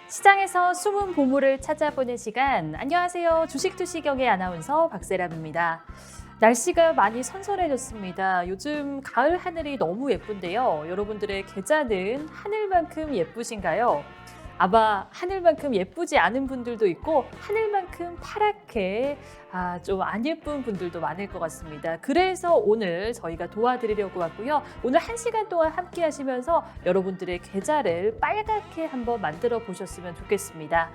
시장에서 숨은 보물을 찾아보는 시간. 안녕하세요. 주식투시경의 아나운서 박세람입니다. 날씨가 많이 선선해졌습니다. 요즘 가을 하늘이 너무 예쁜데요. 여러분들의 계좌는 하늘만큼 예쁘신가요? 아마 하늘만큼 예쁘지 않은 분들도 있고 하늘만큼 파랗게 좀 안 예쁜 분들도 많을 것 같습니다. 그래서 오늘 저희가 도와드리려고 왔고요. 오늘 1시간 동안 함께 하시면서 여러분들의 계좌를 빨갛게 한번 만들어 보셨으면 좋겠습니다.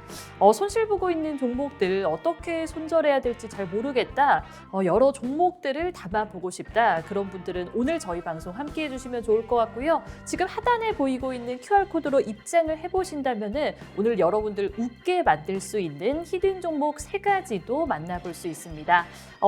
손실 보고 있는 종목들 어떻게 손절해야 될지 잘 모르겠다. 여러 종목들을 담아보고 싶다. 그런 분들은 오늘 저희 방송 함께 해주시면 좋을 것 같고요. 지금 하단에 보이고 있는 QR코드로 입장을 해보신다면 오늘 여러분들 웃게 만들 수 있는 히든 종목 3가지도 만나볼 수 있습니다.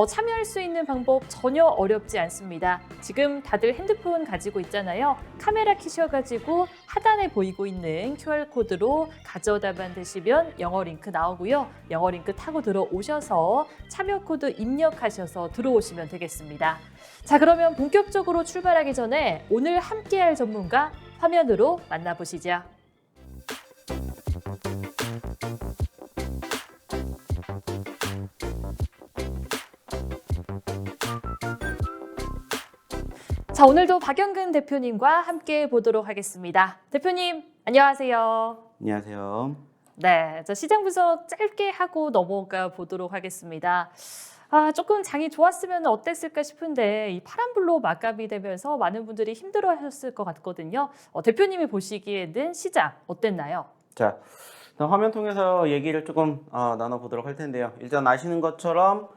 참여할 수 있는 방법 전혀 어렵지 않습니다. 지금 다들 핸드폰 가지고 있잖아요. 카메라 켜셔가지고 하단에 보이고 있는 QR코드로 가져다만 드시면 영어 링크 나오고요. 영어 링크 타고 들어오셔서 참여 코드 입력하셔서 들어오시면 되겠습니다. 자, 그러면 본격적으로 출발하기 전에 오늘 함께할 전문가 화면으로 만나보시죠. 자, 오늘도 박영근 대표님과 함께 보도록 하겠습니다. 대표님, 안녕하세요. 안녕하세요. 네, 시장 분석 짧게 하고 넘어가 보도록 하겠습니다. 조금 장이 좋았으면 어땠을까 싶은데 이 파란불로 마감이 되면서 많은 분들이 힘들어하셨을 것 같거든요. 대표님이 보시기에는 시장 어땠나요? 자, 화면 통해서 얘기를 조금 나눠보도록 할 텐데요. 일단 아시는 것처럼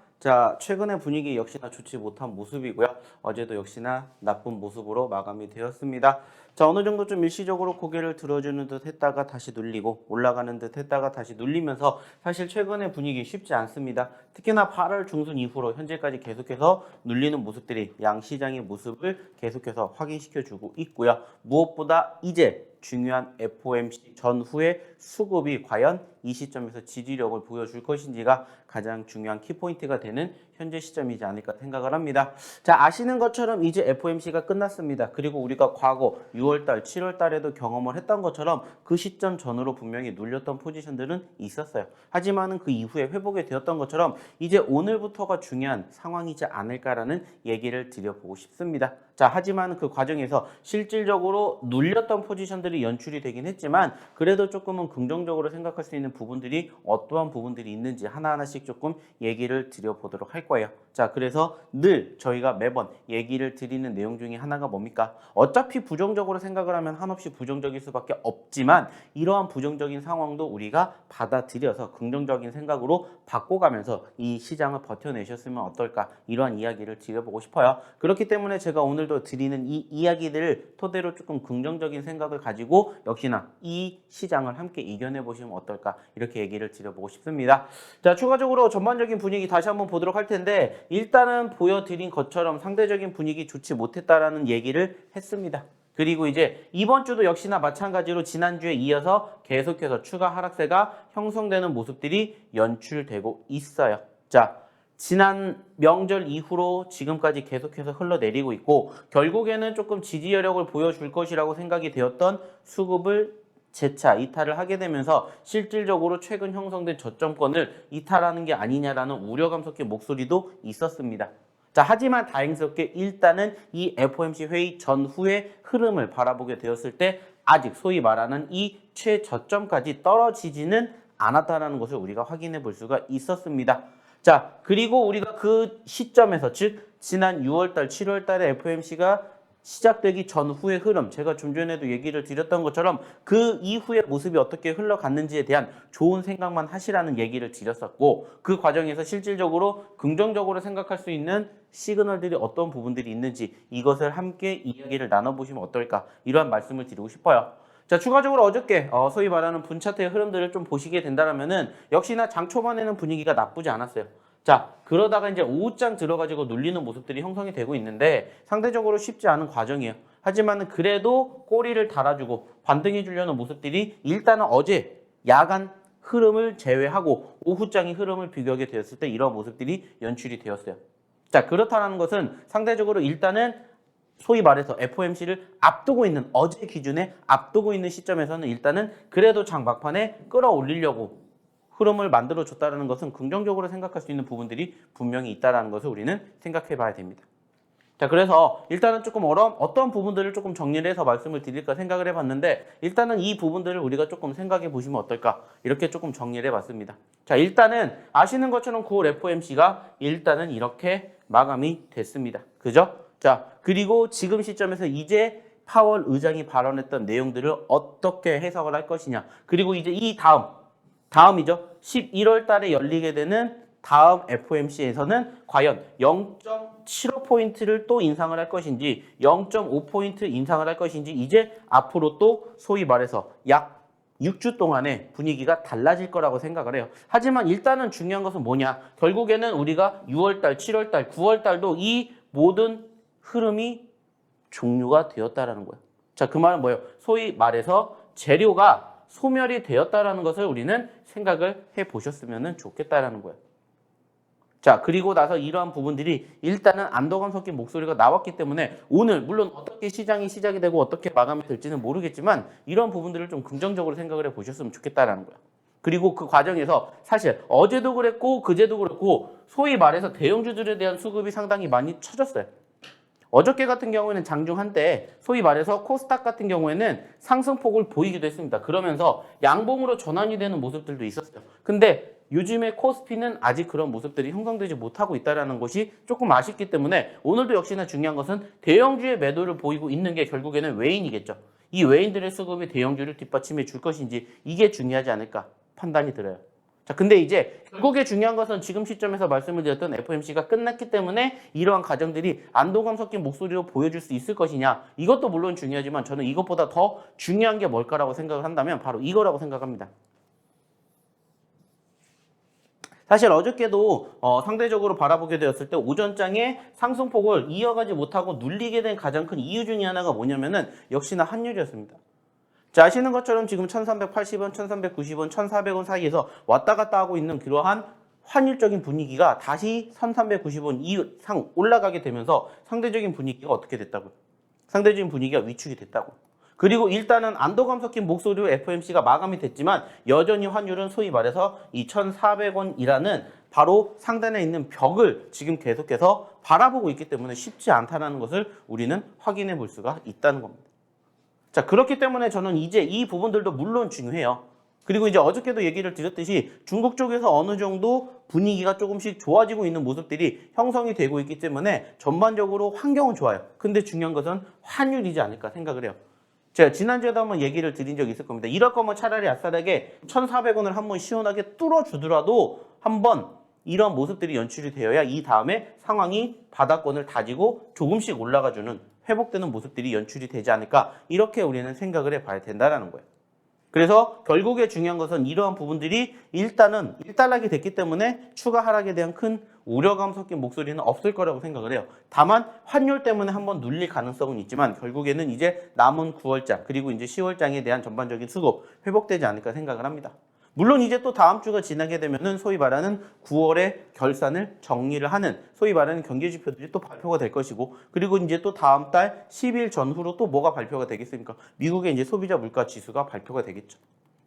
최근의 분위기 역시나 좋지 못한 모습이고요. 어제도 역시나 나쁜 모습으로 마감이 되었습니다. 어느 정도 좀 일시적으로 고개를 들어주는 듯 했다가 다시 눌리고 올라가는 듯 했다가 다시 눌리면서 사실 최근의 분위기 쉽지 않습니다. 특히나 8월 중순 이후로 현재까지 계속해서 눌리는 모습들이 양시장의 모습을 계속해서 확인시켜주고 있고요. 무엇보다 이제 중요한 FOMC 전후의 수급이 과연 이 시점에서 지지력을 보여줄 것인지가 가장 중요한 키포인트가 되는 현재 시점이지 않을까 생각을 합니다. 아시는 것처럼 이제 FOMC가 끝났습니다. 그리고 우리가 과거 6월달, 7월달에도 경험을 했던 것처럼 그 시점 전으로 분명히 눌렸던 포지션들은 있었어요. 하지만 그 이후에 회복이 되었던 것처럼 이제 오늘부터가 중요한 상황이지 않을까라는 얘기를 드려보고 싶습니다. 하지만 그 과정에서 실질적으로 눌렸던 포지션들이 연출이 되긴 했지만 그래도 조금은 긍정적으로 생각할 수 있는 부분들이 어떠한 부분들이 있는지 하나하나씩 조금 얘기를 드려보도록 할 거예요. 그래서 늘 저희가 매번 얘기를 드리는 내용 중에 하나가 뭡니까? 어차피 부정적으로 생각을 하면 한없이 부정적일 수밖에 없지만 이러한 부정적인 상황도 우리가 받아들여서 긍정적인 생각으로 바꿔가면서 이 시장을 버텨내셨으면 어떨까? 이러한 이야기를 드려보고 싶어요. 그렇기 때문에 제가 오늘도 드리는 이 이야기들을 토대로 조금 긍정적인 생각을 가지고 역시나 이 시장을 함께 이겨내 보시면 어떨까? 이렇게 얘기를 드려보고 싶습니다. 추가적으로 전반적인 분위기 다시 한번 보도록 할 텐데 일단은 보여드린 것처럼 상대적인 분위기 좋지 못했다라는 얘기를 했습니다. 그리고 이제 이번 주도 역시나 마찬가지로 지난주에 이어서 계속해서 추가 하락세가 형성되는 모습들이 연출되고 있어요. 지난 명절 이후로 지금까지 계속해서 흘러내리고 있고 결국에는 조금 지지여력을 보여줄 것이라고 생각이 되었던 수급을 재차 이탈을 하게 되면서 실질적으로 최근 형성된 저점권을 이탈하는 게 아니냐라는 우려감 섞인 목소리도 있었습니다. 하지만 다행스럽게 일단은 이 FOMC 회의 전후의 흐름을 바라보게 되었을 때 아직 소위 말하는 이 최저점까지 떨어지지는 않았다는 것을 우리가 확인해 볼 수가 있었습니다. 그리고 우리가 그 시점에서 즉 지난 6월달, 7월달에 FOMC가 시작되기 전후의 흐름, 제가 좀 전에도 얘기를 드렸던 것처럼 그 이후의 모습이 어떻게 흘러갔는지에 대한 좋은 생각만 하시라는 얘기를 드렸었고 그 과정에서 실질적으로 긍정적으로 생각할 수 있는 시그널들이 어떤 부분들이 있는지 이것을 함께 이야기를 나눠보시면 어떨까 이러한 말씀을 드리고 싶어요. 추가적으로 어저께 소위 말하는 분차트의 흐름들을 좀 보시게 된다면은 역시나 장 초반에는 분위기가 나쁘지 않았어요. 그러다가 이제 오후장 들어가지고 눌리는 모습들이 형성이 되고 있는데 상대적으로 쉽지 않은 과정이에요. 하지만 그래도 꼬리를 달아주고 반등해 주려는 모습들이 일단은 어제 야간 흐름을 제외하고 오후장의 흐름을 비교하게 되었을 때 이런 모습들이 연출이 되었어요. 그렇다는 것은 상대적으로 일단은 소위 말해서 FOMC를 앞두고 있는 어제 기준에 앞두고 있는 시점에서는 일단은 그래도 장 막판에 끌어올리려고 흐름을 만들어줬다는 것은 긍정적으로 생각할 수 있는 부분들이 분명히 있다는 것을 우리는 생각해 봐야 됩니다. 자, 그래서 일단은 조금 어떤 부분들을 조금 정리를 해서 말씀을 드릴까 생각을 해봤는데 일단은 이 부분들을 우리가 조금 생각해 보시면 어떨까 이렇게 조금 정리를 해봤습니다. 자, 일단은 아시는 것처럼 9월 FOMC가 일단은 이렇게 마감이 됐습니다. 그죠? 자, 그리고 지금 시점에서 이제 파월 의장이 발언했던 내용들을 어떻게 해석을 할 것이냐 그리고 이제 이 다음이죠. 11월 달에 열리게 되는 다음 FOMC에서는 과연 0.75포인트를 또 인상을 할 것인지 0.5포인트 인상을 할 것인지 이제 앞으로 또 소위 말해서 약 6주 동안의 분위기가 달라질 거라고 생각을 해요. 하지만 일단은 중요한 것은 뭐냐? 결국에는 우리가 6월달, 7월달, 9월달도 이 모든 흐름이 종료가 되었다라는 거예요. 자, 그 말은 뭐예요? 소위 말해서 재료가 소멸이 되었다라는 것을 우리는 생각을 해 보셨으면 좋겠다라는 거예요. 자, 그리고 나서 이러한 부분들이 일단은 안도감 섞인 목소리가 나왔기 때문에 오늘 물론 어떻게 시장이 시작이 되고 어떻게 마감이 될지는 모르겠지만 이런 부분들을 좀 긍정적으로 생각을 해 보셨으면 좋겠다라는 거예요. 그리고 그 과정에서 사실 어제도 그랬고 그제도 그랬고 소위 말해서 대형주들에 대한 수급이 상당히 많이 처졌어요. 어저께 같은 경우에는 장중 한때 소위 말해서 코스닥 같은 경우에는 상승폭을 보이기도 했습니다. 그러면서 양봉으로 전환이 되는 모습들도 있었어요. 근데 요즘에 코스피는 아직 그런 모습들이 형성되지 못하고 있다는 것이 조금 아쉽기 때문에 오늘도 역시나 중요한 것은 대형주의 매도를 보이고 있는 게 결국에는 외인이겠죠. 이 외인들의 수급이 대형주를 뒷받침해 줄 것인지 이게 중요하지 않을까 판단이 들어요. 자, 근데 이제 결국에 중요한 것은 지금 시점에서 말씀을 드렸던 FOMC가 끝났기 때문에 이러한 과정들이 안도감 섞인 목소리로 보여줄 수 있을 것이냐 이것도 물론 중요하지만 저는 이것보다 더 중요한 게 뭘까라고 생각을 한다면 바로 이거라고 생각합니다. 사실 어저께도 상대적으로 바라보게 되었을 때 오전장에 상승폭을 이어가지 못하고 눌리게 된 가장 큰 이유 중에 하나가 뭐냐면은 역시나 환율이었습니다. 자, 아시는 것처럼 지금 1380원, 1390원, 1400원 사이에서 왔다 갔다 하고 있는 그러한 환율적인 분위기가 다시 1390원 이상 올라가게 되면서 상대적인 분위기가 어떻게 됐다고요? 상대적인 분위기가 위축이 됐다고. 그리고 일단은 안도감 섞인 목소리로 FOMC가 마감이 됐지만 여전히 환율은 소위 말해서 이 1,400원이라는 바로 상단에 있는 벽을 지금 계속해서 바라보고 있기 때문에 쉽지 않다는 것을 우리는 확인해 볼 수가 있다는 겁니다. 자, 그렇기 때문에 저는 이제 이 부분들도 물론 중요해요. 그리고 이제 어저께도 얘기를 드렸듯이 중국 쪽에서 어느 정도 분위기가 조금씩 좋아지고 있는 모습들이 형성이 되고 있기 때문에 전반적으로 환경은 좋아요. 근데 중요한 것은 환율이지 않을까 생각을 해요. 제가 지난주에도 한번 얘기를 드린 적이 있을 겁니다. 이럴 거면 차라리 아싸하게 1,400원을 한번 시원하게 뚫어주더라도 한번 이런 모습들이 연출이 되어야 이 다음에 상황이 바닥권을 다지고 조금씩 올라가주는 회복되는 모습들이 연출이 되지 않을까 이렇게 우리는 생각을 해봐야 된다는 거예요. 그래서 결국에 중요한 것은 이러한 부분들이 일단은 일단락이 됐기 때문에 추가 하락에 대한 큰 우려감 섞인 목소리는 없을 거라고 생각을 해요. 다만 환율 때문에 한번 눌릴 가능성은 있지만 결국에는 이제 남은 9월장 그리고 이제 10월장에 대한 전반적인 수급 회복되지 않을까 생각을 합니다. 물론 이제 또 다음 주가 지나게 되면은 소위 말하는 9월의 결산을 정리를 하는 소위 말하는 경기 지표들이 또 발표가 될 것이고 그리고 이제 또 다음 달 10일 전후로 또 뭐가 발표가 되겠습니까? 미국의 이제 소비자 물가 지수가 발표가 되겠죠.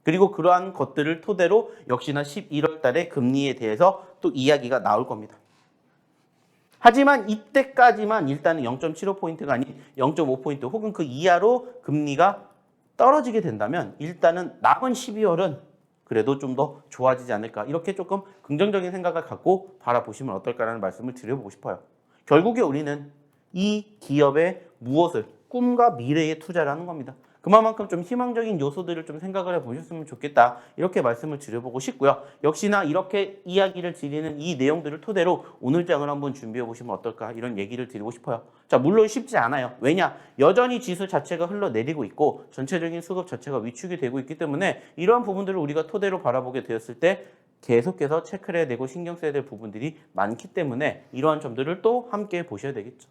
그리고 그러한 것들을 토대로 역시나 11월 달에 금리에 대해서 또 이야기가 나올 겁니다. 하지만 이때까지만 일단은 0.75포인트가 아닌 0.5포인트 혹은 그 이하로 금리가 떨어지게 된다면 일단은 남은 12월은 그래도 좀 더 좋아지지 않을까 이렇게 조금 긍정적인 생각을 갖고 바라보시면 어떨까라는 말씀을 드려보고 싶어요. 결국에 우리는 이 기업의 무엇을 꿈과 미래에 투자를 하는 겁니다. 그만큼 좀 희망적인 요소들을 좀 생각을 해보셨으면 좋겠다 이렇게 말씀을 드려보고 싶고요. 역시나 이렇게 이야기를 드리는 이 내용들을 토대로 오늘 장을 한번 준비해 보시면 어떨까 이런 얘기를 드리고 싶어요. 자, 물론 쉽지 않아요. 왜냐? 여전히 지수 자체가 흘러내리고 있고 전체적인 수급 자체가 위축이 되고 있기 때문에 이러한 부분들을 우리가 토대로 바라보게 되었을 때 계속해서 체크를 해야 되고 신경 써야 될 부분들이 많기 때문에 이러한 점들을 또 함께 보셔야 되겠죠.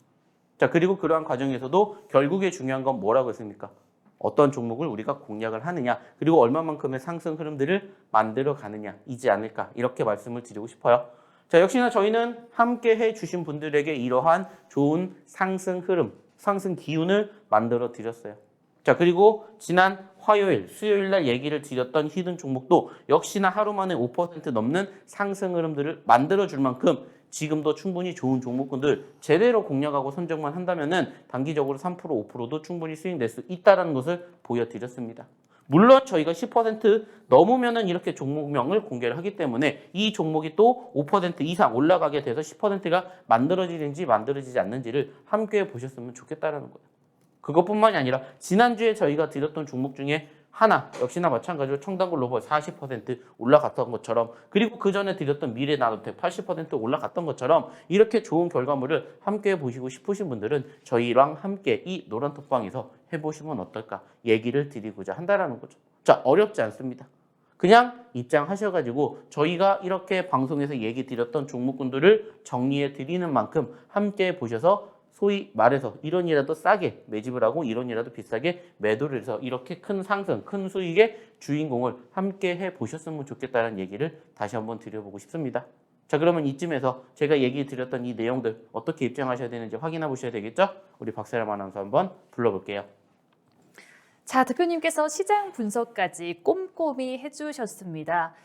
자, 그리고 그러한 과정에서도 결국에 중요한 건 뭐라고 했습니까? 어떤 종목을 우리가 공략을 하느냐 그리고 얼마만큼의 상승 흐름들을 만들어 가느냐이지 않을까 이렇게 말씀을 드리고 싶어요. 자, 역시나 저희는 함께 해주신 분들에게 이러한 좋은 상승 흐름 상승 기운을 만들어 드렸어요. 자, 그리고 지난 화요일, 수요일 날 얘기를 드렸던 히든 종목도 역시나 하루 만에 5% 넘는 상승 흐름들을 만들어 줄 만큼 지금도 충분히 좋은 종목군들 제대로 공략하고 선정만 한다면은 단기적으로 3%, 5%도 충분히 수익 낼 수 있다는 것을 보여드렸습니다. 물론 저희가 10% 넘으면은 이렇게 종목명을 공개를 하기 때문에 이 종목이 또 5% 이상 올라가게 돼서 10%가 만들어지는지 만들어지지 않는지를 함께 보셨으면 좋겠다라는 거예요. 그것뿐만이 아니라 지난주에 저희가 드렸던 종목 중에 하나 역시나 마찬가지로 청담 글로벌 40% 올라갔던 것처럼, 그리고 그 전에 드렸던 미래나노텍 80% 올라갔던 것처럼 이렇게 좋은 결과물을 함께 보시고 싶으신 분들은 저희랑 함께 이 노란톡방에서 해보시면 어떨까 얘기를 드리고자 한다라는 거죠. 자, 어렵지 않습니다. 그냥 입장하셔가지고 저희가 이렇게 방송에서 얘기 드렸던 종목군들을 정리해 드리는 만큼 함께 보셔서 소위 말해서 1원이라도 싸게 매집을 하고 1원이라도 비싸게 매도를 해서 이렇게 큰 상승, 큰 수익의 주인공을 함께 해보셨으면 좋겠다는 얘기를 다시 한번 드려보고 싶습니다. 자, 그러면 이쯤에서 제가 얘기 드렸던 이 내용들 어떻게 입장하셔야 되는지 확인해 보셔야 되겠죠? 우리 박세람 아나운서 한번 불러볼게요. 자, 대표님께서 시장 분석까지 꼼꼼히 해주셨습니다.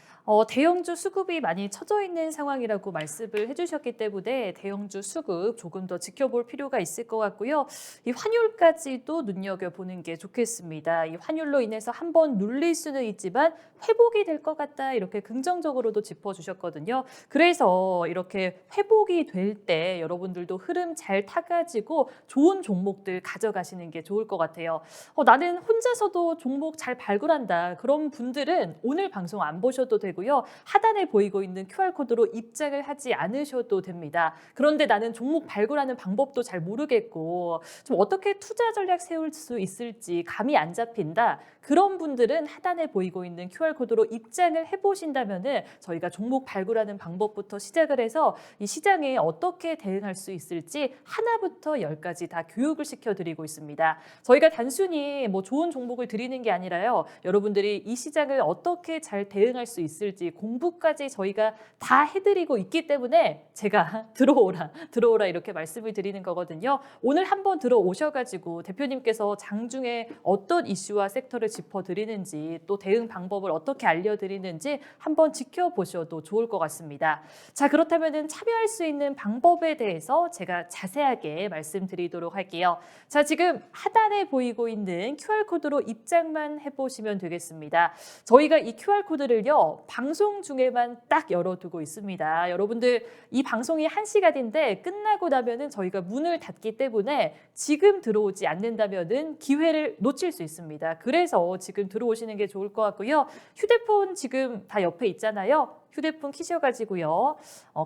대형주 수급이 많이 처져 있는 상황이라고 말씀을 해주셨기 때문에 대형주 수급 조금 더 지켜볼 필요가 있을 것 같고요. 이 환율까지도 눈여겨보는 게 좋겠습니다. 이 환율로 인해서 한번 눌릴 수는 있지만 회복이 될 것 같다, 이렇게 긍정적으로도 짚어주셨거든요. 그래서 이렇게 회복이 될 때 여러분들도 흐름 잘 타가지고 좋은 종목들 가져가시는 게 좋을 것 같아요. 나는 혼자서도 종목 잘 발굴한다, 그런 분들은 오늘 방송 안 보셔도 되고요. 하단에 보이고 있는 QR코드로 입장을 하지 않으셔도 됩니다. 그런데 나는 종목 발굴하는 방법도 잘 모르겠고 좀 어떻게 투자 전략 세울 수 있을지 감이 안 잡힌다, 그런 분들은 하단에 보이고 있는 QR코드로 입장을 해보신다면은 저희가 종목 발굴하는 방법부터 시작을 해서 이 시장에 어떻게 대응할 수 있을지 하나부터 10까지 다 교육을 시켜드리고 있습니다. 저희가 단순히 뭐 좋은 종목을 드리는 게 아니라요, 여러분들이 이 시장을 어떻게 잘 대응할 수 있을지 공부까지 저희가 다 해드리고 있기 때문에 제가 들어오라 이렇게 말씀을 드리는 거거든요. 오늘 한번 들어오셔가지고 대표님께서 장중에 어떤 이슈와 섹터를 짚어드리는지, 또 대응 방법을 어떻게 알려드리는지 한번 지켜보셔도 좋을 것 같습니다. 자, 그렇다면 참여할 수 있는 방법에 대해서 제가 자세하게 말씀드리도록 할게요. 자, 지금 하단에 보이고 있는 QR코드로 입장만 해보시면 되겠습니다. 저희가 이 QR코드를요, 방송 중에만 딱 열어두고 있습니다. 여러분들 이 방송이 1시간인데 끝나고 나면은 저희가 문을 닫기 때문에 지금 들어오지 않는다면은 기회를 놓칠 수 있습니다. 그래서 지금 들어오시는 게 좋을 것 같고요. 휴대폰 지금 다 옆에 있잖아요. 휴대폰 키셔가지고요.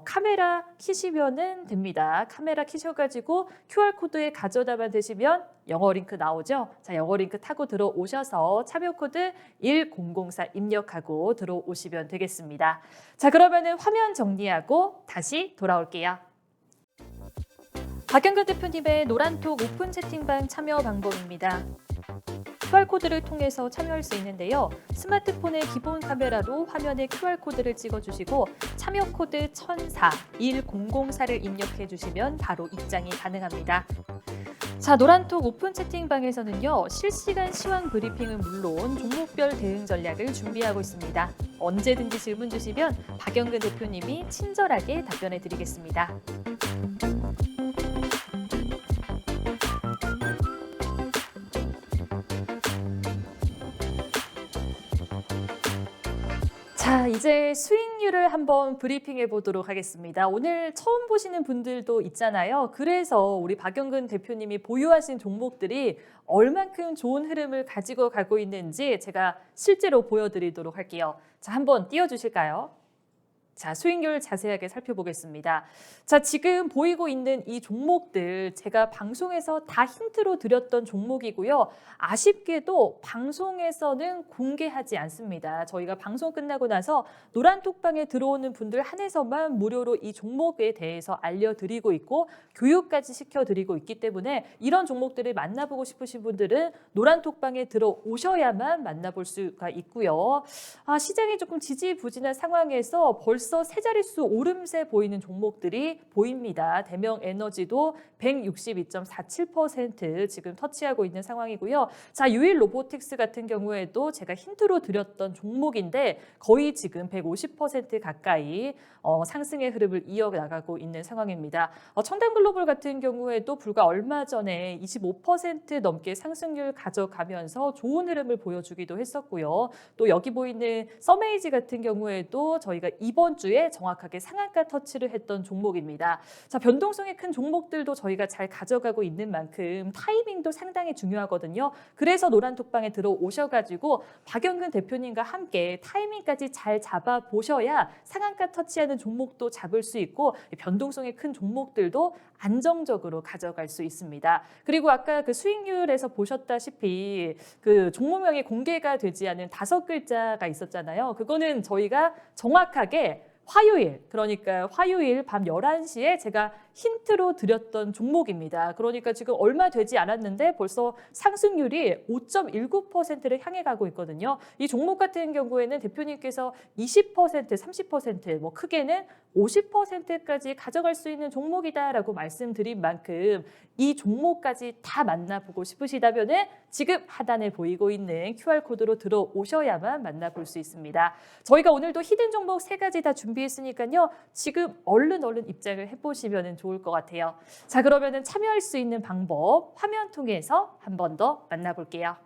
카메라 키시면은 됩니다. 카메라 키셔가지고 QR코드에 가져다만 대시면 영어 링크 나오죠. 자, 영어 링크 타고 들어오셔서 참여 코드 1004 입력하고 들어오시면 되겠습니다. 자, 그러면은 화면 정리하고 다시 돌아올게요. 박영근 대표님의 노란톡 오픈 채팅방 참여 방법입니다. QR코드를 통해서 참여할 수 있는데요. 스마트폰의 기본 카메라로 화면에 QR코드를 찍어주시고 참여 코드 1004, 1004를 입력해 주시면 바로 입장이 가능합니다. 자, 노란톡 오픈 채팅방에서는요, 실시간 시황 브리핑은 물론 종목별 대응 전략을 준비하고 있습니다. 언제든지 질문 주시면 박영근 대표님이 친절하게 답변해 드리겠습니다. 자, 이제 수익률을 한번 브리핑해 보도록 하겠습니다. 오늘 처음 보시는 분들도 있잖아요. 그래서 우리 박영근 대표님이 보유하신 종목들이 얼만큼 좋은 흐름을 가지고 가고 있는지 제가 실제로 보여드리도록 할게요. 자, 한번 띄워주실까요? 자, 수익률 자세하게 살펴보겠습니다. 자, 지금 보이고 있는 이 종목들 제가 방송에서 다 힌트로 드렸던 종목이고요. 아쉽게도 방송에서는 공개하지 않습니다. 저희가 방송 끝나고 나서 노란톡방에 들어오는 분들 한해서만 무료로 이 종목에 대해서 알려드리고 있고 교육까지 시켜드리고 있기 때문에 이런 종목들을 만나보고 싶으신 분들은 노란톡방에 들어오셔야만 만나볼 수가 있고요. 시장이 조금 지지부진한 상황에서 벌써 벌써 세 자릿수 오름세 보이는 종목들이 보입니다. 대명 에너지도 162.47% 지금 터치하고 있는 상황이고요. 자, 유일 로보틱스 같은 경우에도 제가 힌트로 드렸던 종목인데 거의 지금 150% 가까이 상승의 흐름을 이어나가고 있는 상황입니다. 청담글로벌 같은 경우에도 불과 얼마 전에 25% 넘게 상승률 가져가면서 좋은 흐름을 보여주기도 했었고요. 또 여기 보이는 서메이지 같은 경우에도 저희가 이번 주에 정확하게 상한가 터치를 했던 종목입니다. 자, 변동성이 큰 종목들도 저희가 잘 가져가고 있는 만큼 타이밍도 상당히 중요하거든요. 그래서 노란톡방에 들어오셔가지고 박영근 대표님과 함께 타이밍까지 잘 잡아보셔야 상한가 터치하는 종목도 잡을 수 있고 변동성이 큰 종목들도 안정적으로 가져갈 수 있습니다. 그리고 아까 그 수익률에서 보셨다시피 그 종목명이 공개가 되지 않은 5글자가 있었잖아요. 그거는 저희가 정확하게 화요일, 그러니까 화요일 밤 11시에 제가 힌트로 드렸던 종목입니다. 그러니까 지금 얼마 되지 않았는데 벌써 상승률이 5.19%를 향해 가고 있거든요. 이 종목 같은 경우에는 대표님께서 20%, 30%, 뭐 크게는 50%까지 가져갈 수 있는 종목이다라고 말씀드린 만큼 이 종목까지 다 만나보고 싶으시다면 지금 하단에 보이고 있는 QR코드로 들어오셔야만 만나볼 수 있습니다. 저희가 오늘도 히든 종목 3가지 다 준비했으니까요. 지금 얼른 입장을 해보시면 좋을 것 같아요. 자, 그러면 참여할 수 있는 방법 화면 통해서 한 번 더 만나볼게요.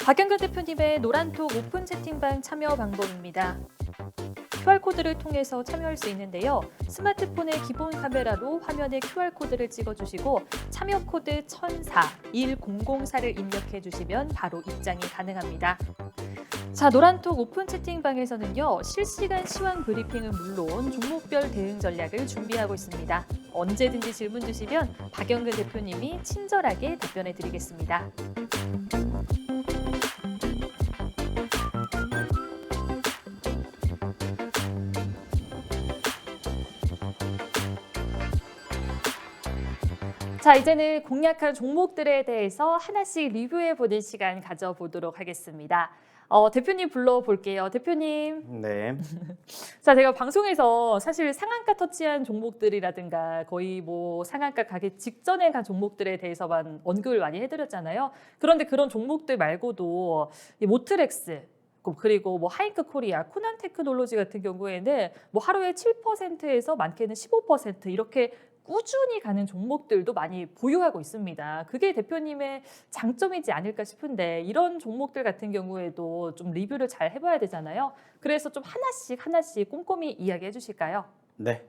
박영근 대표님의 노란톡 오픈 채팅방 참여 방법입니다. QR코드를 통해서 참여할 수 있는데요. 스마트폰의 기본 카메라로 화면에 QR코드를 찍어주시고 참여 코드 1004-1004를 입력해 주시면 바로 입장이 가능합니다. 자, 노란톡 오픈 채팅방에서는요. 실시간 시황 브리핑은 물론 종목별 대응 전략을 준비하고 있습니다. 언제든지 질문 주시면 박영근 대표님이 친절하게 답변해 드리겠습니다. 자, 이제는 공략한 종목들에 대해서 하나씩 리뷰해보는 시간 가져보도록 하겠습니다. 대표님 불러볼게요. 대표님. 네. 자, 제가 방송에서 사실 상한가 터치한 종목들이라든가 거의 뭐 상한가 가기 직전에 간 종목들에 대해서만 언급을 많이 해드렸잖아요. 그런데 그런 종목들 말고도 이 모트렉스, 그리고 뭐 하이크 코리아, 코난 테크놀로지 같은 경우에는 뭐 하루에 7%에서 많게는 15% 이렇게 꾸준히 가는 종목들도 많이 보유하고 있습니다. 그게 대표님의 장점이지 않을까 싶은데 이런 종목들 같은 경우에도 좀 리뷰를 잘 해봐야 되잖아요. 그래서 좀 하나씩 꼼꼼히 이야기해 주실까요? 네.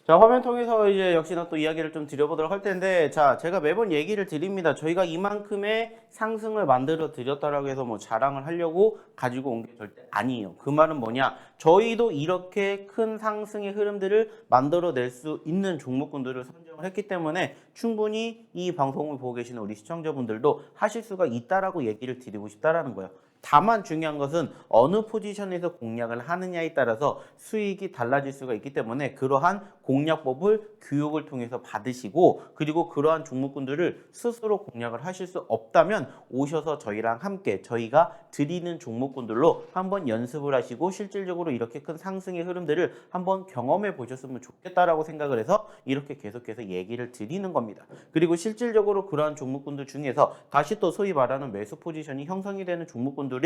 자, 화면 통해서 이제 역시나 또 이야기를 좀 드려보도록 할 텐데, 자, 제가 매번 얘기를 드립니다. 저희가 이만큼의 상승을 만들어 드렸다라고 해서 뭐 자랑을 하려고 가지고 온 게 절대 아니에요. 그 말은 뭐냐? 저희도 이렇게 큰 상승의 흐름들을 만들어낼 수 있는 종목군들을 선정을 했기 때문에 충분히 이 방송을 보고 계시는 우리 시청자분들도 하실 수가 있다라고 얘기를 드리고 싶다라는 거예요. 다만 중요한 것은 어느 포지션에서 공략을 하느냐에 따라서 수익이 달라질 수가 있기 때문에 그러한 공략법을 교육을 통해서 받으시고 그리고 그러한 종목군들을 스스로 공략을 하실 수 없다면 오셔서 저희랑 함께 저희가 드리는 종목군들로 한번 연습을 하시고 실질적으로 이렇게 큰 상승의 흐름들을 한번 경험해 보셨으면 좋겠다라고 생각을 해서 이렇게 계속해서 얘기를 드리는 겁니다. 그리고 실질적으로 그러한 종목군들 중에서 다시 또 소위 말하는 매수 포지션이 형성이 되는 종목군들이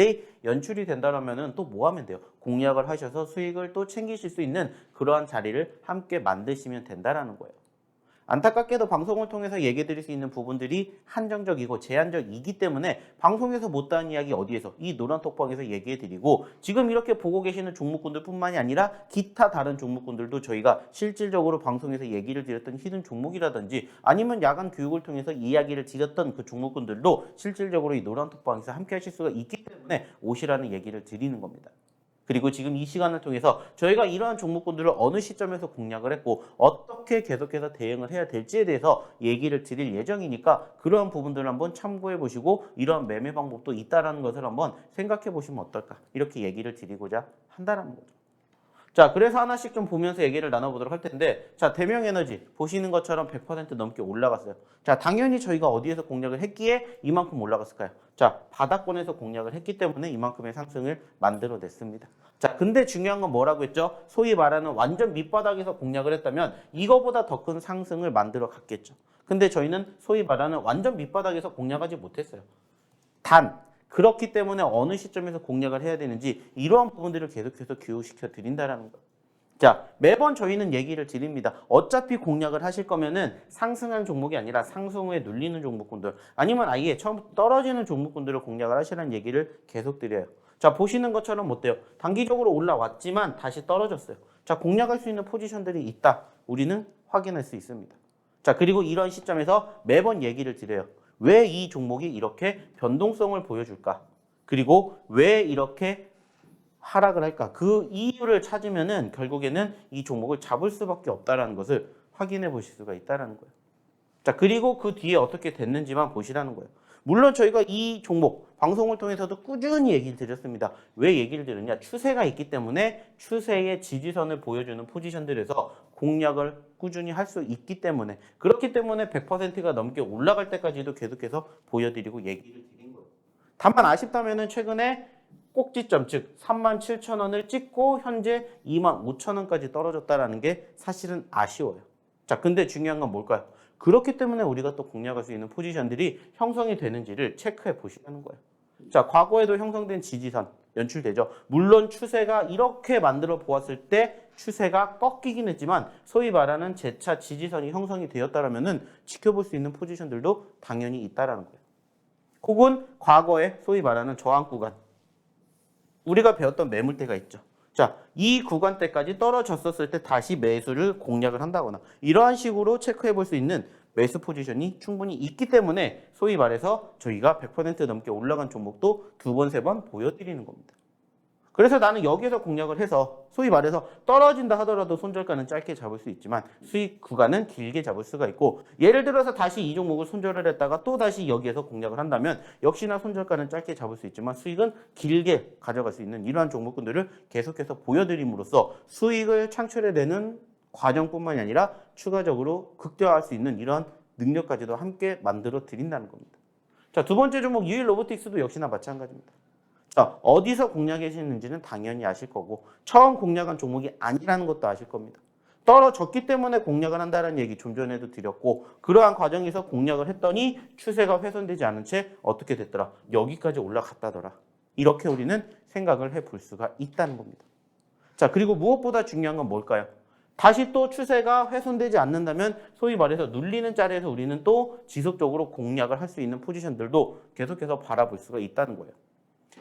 연출이 된다면 또 뭐 하면 돼요? 공략을 하셔서 수익을 또 챙기실 수 있는 그러한 자리를 함께 만드시면 된다라는 거예요. 안타깝게도 방송을 통해서 얘기 드릴 수 있는 부분들이 한정적이고 제한적이기 때문에 방송에서 못다한 이야기 어디에서 이 노란톡방에서 얘기해 드리고 지금 이렇게 보고 계시는 종목군들 뿐만이 아니라 기타 다른 종목군들도 저희가 실질적으로 방송에서 얘기를 드렸던 히든 종목이라든지 아니면 야간 교육을 통해서 이야기를 드렸던 그 종목군들도 실질적으로 이 노란톡방에서 함께 하실 수가 있기 때문에 오시라는 얘기를 드리는 겁니다. 그리고 지금 이 시간을 통해서 저희가 이러한 종목군들을 어느 시점에서 공략을 했고 어떻게 계속해서 대응을 해야 될지에 대해서 얘기를 드릴 예정이니까 그러한 부분들을 한번 참고해 보시고 이러한 매매 방법도 있다라는 것을 한번 생각해 보시면 어떨까 이렇게 얘기를 드리고자 한다는 거죠. 자, 그래서 하나씩 좀 보면서 얘기를 나눠보도록 할 텐데, 자, 대명에너지 보시는 것처럼 100% 넘게 올라갔어요. 자, 당연히 저희가 어디에서 공략을 했기에 이만큼 올라갔을까요? 자, 바닥권에서 공략을 했기 때문에 이만큼의 상승을 만들어냈습니다. 자, 근데 중요한 건 뭐라고 했죠? 소위 말하는 완전 밑바닥에서 공략을 했다면 이거보다 더 큰 상승을 만들어 갔겠죠. 근데 저희는 소위 말하는 완전 밑바닥에서 공략하지 못했어요. 단 그렇기 때문에 어느 시점에서 공략을 해야 되는지 이러한 부분들을 계속해서 교육시켜 드린다라는 거예요. 자, 매번 저희는 얘기를 드립니다. 어차피 공략을 하실 거면은 상승한 종목이 아니라 상승 후에 눌리는 종목군들 아니면 아예 처음부터 떨어지는 종목군들을 공략을 하시라는 얘기를 계속 드려요. 자, 보시는 것처럼 어때요? 단기적으로 올라왔지만 다시 떨어졌어요. 자, 공략할 수 있는 포지션들이 있다. 우리는 확인할 수 있습니다. 자, 그리고 이런 시점에서 매번 얘기를 드려요. 왜 이 종목이 이렇게 변동성을 보여줄까? 그리고 왜 이렇게 하락을 할까? 그 이유를 찾으면은 결국에는 이 종목을 잡을 수밖에 없다라는 것을 확인해 보실 수가 있다라는 거예요. 자, 그리고 그 뒤에 어떻게 됐는지만 보시라는 거예요. 물론 저희가 이 종목 방송을 통해서도 꾸준히 얘기를 드렸습니다. 왜 얘기를 드렸냐? 추세가 있기 때문에 추세의 지지선을 보여주는 포지션들에서 공략을 꾸준히 할 수 있기 때문에 그렇기 때문에 100%가 넘게 올라갈 때까지도 계속해서 보여드리고 얘기를 드린 거예요. 다만 아쉽다면은 최근에 꼭지점 즉 37,000원을 찍고 현재 25,000원까지 떨어졌다라는 게 사실은 아쉬워요. 자, 근데 중요한 건 뭘까요? 그렇기 때문에 우리가 또 공략할 수 있는 포지션들이 형성이 되는지를 체크해 보시라는 거예요. 자, 과거에도 형성된 지지선 연출되죠. 물론 추세가 이렇게 만들어 보았을 때 추세가 꺾이긴 했지만 소위 말하는 재차 지지선이 형성이 되었다라면은 지켜볼 수 있는 포지션들도 당연히 있다라는 거예요. 혹은 과거에 소위 말하는 저항 구간 우리가 배웠던 매물대가 있죠. 자, 이 구간대까지 떨어졌었을 때 다시 매수를 공략을 한다거나 이러한 식으로 체크해 볼 수 있는 매수 포지션이 충분히 있기 때문에 소위 말해서 저희가 100% 넘게 올라간 종목도 2번, 3번 보여드리는 겁니다. 그래서 나는 여기에서 공략을 해서 소위 말해서 떨어진다 하더라도 손절가는 짧게 잡을 수 있지만 수익 구간은 길게 잡을 수가 있고 예를 들어서 다시 이 종목을 손절을 했다가 또 다시 여기에서 공략을 한다면 역시나 손절가는 짧게 잡을 수 있지만 수익은 길게 가져갈 수 있는 이러한 종목군들을 계속해서 보여드림으로써 수익을 창출해내는 과정뿐만이 아니라 추가적으로 극대화할 수 있는 이러한 능력까지도 함께 만들어 드린다는 겁니다. 자, 두 번째 종목 유일 로보틱스도 역시나 마찬가지입니다. 자, 어디서 공략하시는지는 당연히 아실 거고 처음 공략한 종목이 아니라는 것도 아실 겁니다. 떨어졌기 때문에 공략을 한다는 얘기 좀 전에도 드렸고 그러한 과정에서 공략을 했더니 추세가 훼손되지 않은 채 어떻게 됐더라? 여기까지 올라갔다더라. 이렇게 우리는 생각을 해볼 수가 있다는 겁니다. 자, 그리고 무엇보다 중요한 건 뭘까요? 다시 또 추세가 훼손되지 않는다면 소위 말해서 눌리는 자리에서 우리는 또 지속적으로 공략을 할 수 있는 포지션들도 계속해서 바라볼 수가 있다는 거예요.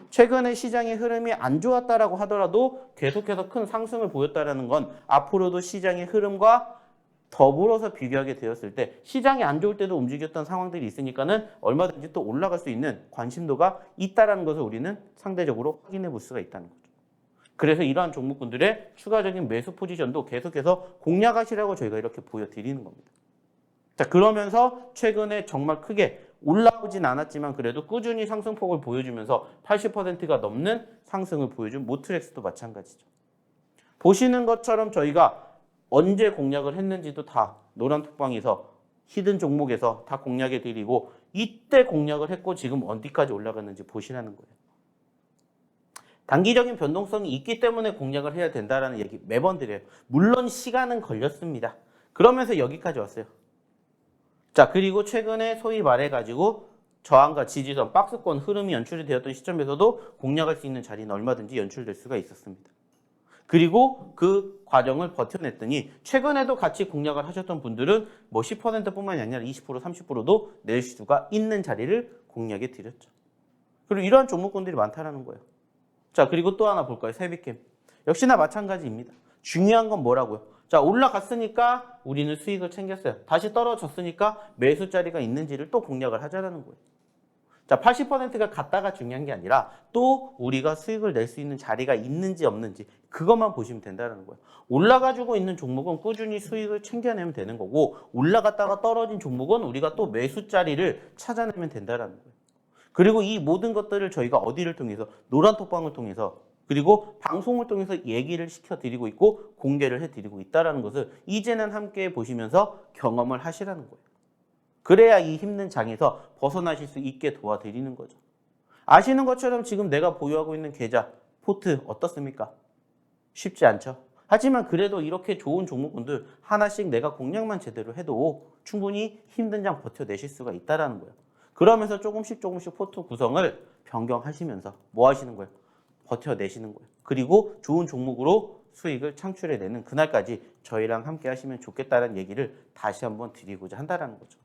최근에 시장의 흐름이 안 좋았다라고 하더라도 계속해서 큰 상승을 보였다라는 건 앞으로도 시장의 흐름과 더불어서 비교하게 되었을 때 시장이 안 좋을 때도 움직였던 상황들이 있으니까는 얼마든지 또 올라갈 수 있는 관심도가 있다라는 것을 우리는 상대적으로 확인해 볼 수가 있다는 거죠. 그래서 이러한 종목군들의 추가적인 매수 포지션도 계속해서 공략하시라고 저희가 이렇게 보여드리는 겁니다. 자, 그러면서 최근에 정말 크게 올라오진 않았지만 그래도 꾸준히 상승폭을 보여주면서 80%가 넘는 상승을 보여준 모트렉스도 마찬가지죠. 보시는 것처럼 저희가 언제 공략을 했는지도 다 노란톡방에서 히든 종목에서 다 공략해 드리고 이때 공략을 했고 지금 어디까지 올라갔는지 보시라는 거예요. 단기적인 변동성이 있기 때문에 공략을 해야 된다는 얘기 매번 드려요. 물론 시간은 걸렸습니다. 그러면서 여기까지 왔어요. 자, 그리고 최근에 소위 말해가지고 저항과 지지선, 박스권 흐름이 연출이 되었던 시점에서도 공략할 수 있는 자리는 얼마든지 연출될 수가 있었습니다. 그리고 그 과정을 버텨냈더니 최근에도 같이 공략을 하셨던 분들은 뭐 10%뿐만이 아니라 20%, 30%도 낼 수가 있는 자리를 공략해 드렸죠. 그리고 이러한 종목군들이 많다라는 거예요. 자, 그리고 또 하나 볼까요? 세비캠. 역시나 마찬가지입니다. 중요한 건 뭐라고요? 자, 올라갔으니까 우리는 수익을 챙겼어요. 다시 떨어졌으니까 매수 자리가 있는지를 또 공략을 하자라는 거예요. 자, 80%가 갔다가 중요한 게 아니라 또 우리가 수익을 낼 수 있는 자리가 있는지 없는지 그것만 보시면 된다는 거예요. 올라가지고 있는 종목은 꾸준히 수익을 챙겨내면 되는 거고 올라갔다가 떨어진 종목은 우리가 또 매수 자리를 찾아내면 된다는 거예요. 그리고 이 모든 것들을 저희가 어디를 통해서 노란톡방을 통해서 그리고 방송을 통해서 얘기를 시켜드리고 있고 공개를 해드리고 있다는 것을 이제는 함께 보시면서 경험을 하시라는 거예요. 그래야 이 힘든 장에서 벗어나실 수 있게 도와드리는 거죠. 아시는 것처럼 지금 내가 보유하고 있는 계좌, 포트 어떻습니까? 쉽지 않죠. 하지만 그래도 이렇게 좋은 종목군들 하나씩 내가 공략만 제대로 해도 충분히 힘든 장 버텨내실 수가 있다는 거예요. 그러면서 조금씩 포트 구성을 변경하시면서 뭐 하시는 거예요? 버텨내시는 거예요. 그리고 좋은 종목으로 수익을 창출해내는 그날까지 저희랑 함께 하시면 좋겠다는 얘기를 다시 한번 드리고자 한다는 거죠.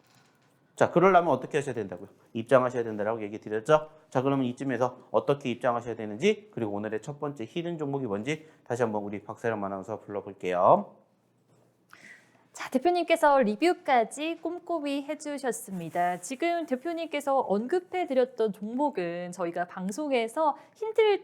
자, 그러려면 어떻게 하셔야 된다고요? 입장하셔야 된다고 얘기 드렸죠? 자, 그러면 이쯤에서 어떻게 입장하셔야 되는지, 그리고 오늘의 첫 번째 히든 종목이 뭔지 다시 한번 우리 박세람 아나운서 불러볼게요. 자, 대표님께서 리뷰까지 꼼꼼히 해주셨습니다. 지금 대표님께서 언급해드렸던 종목은 저희가 방송에서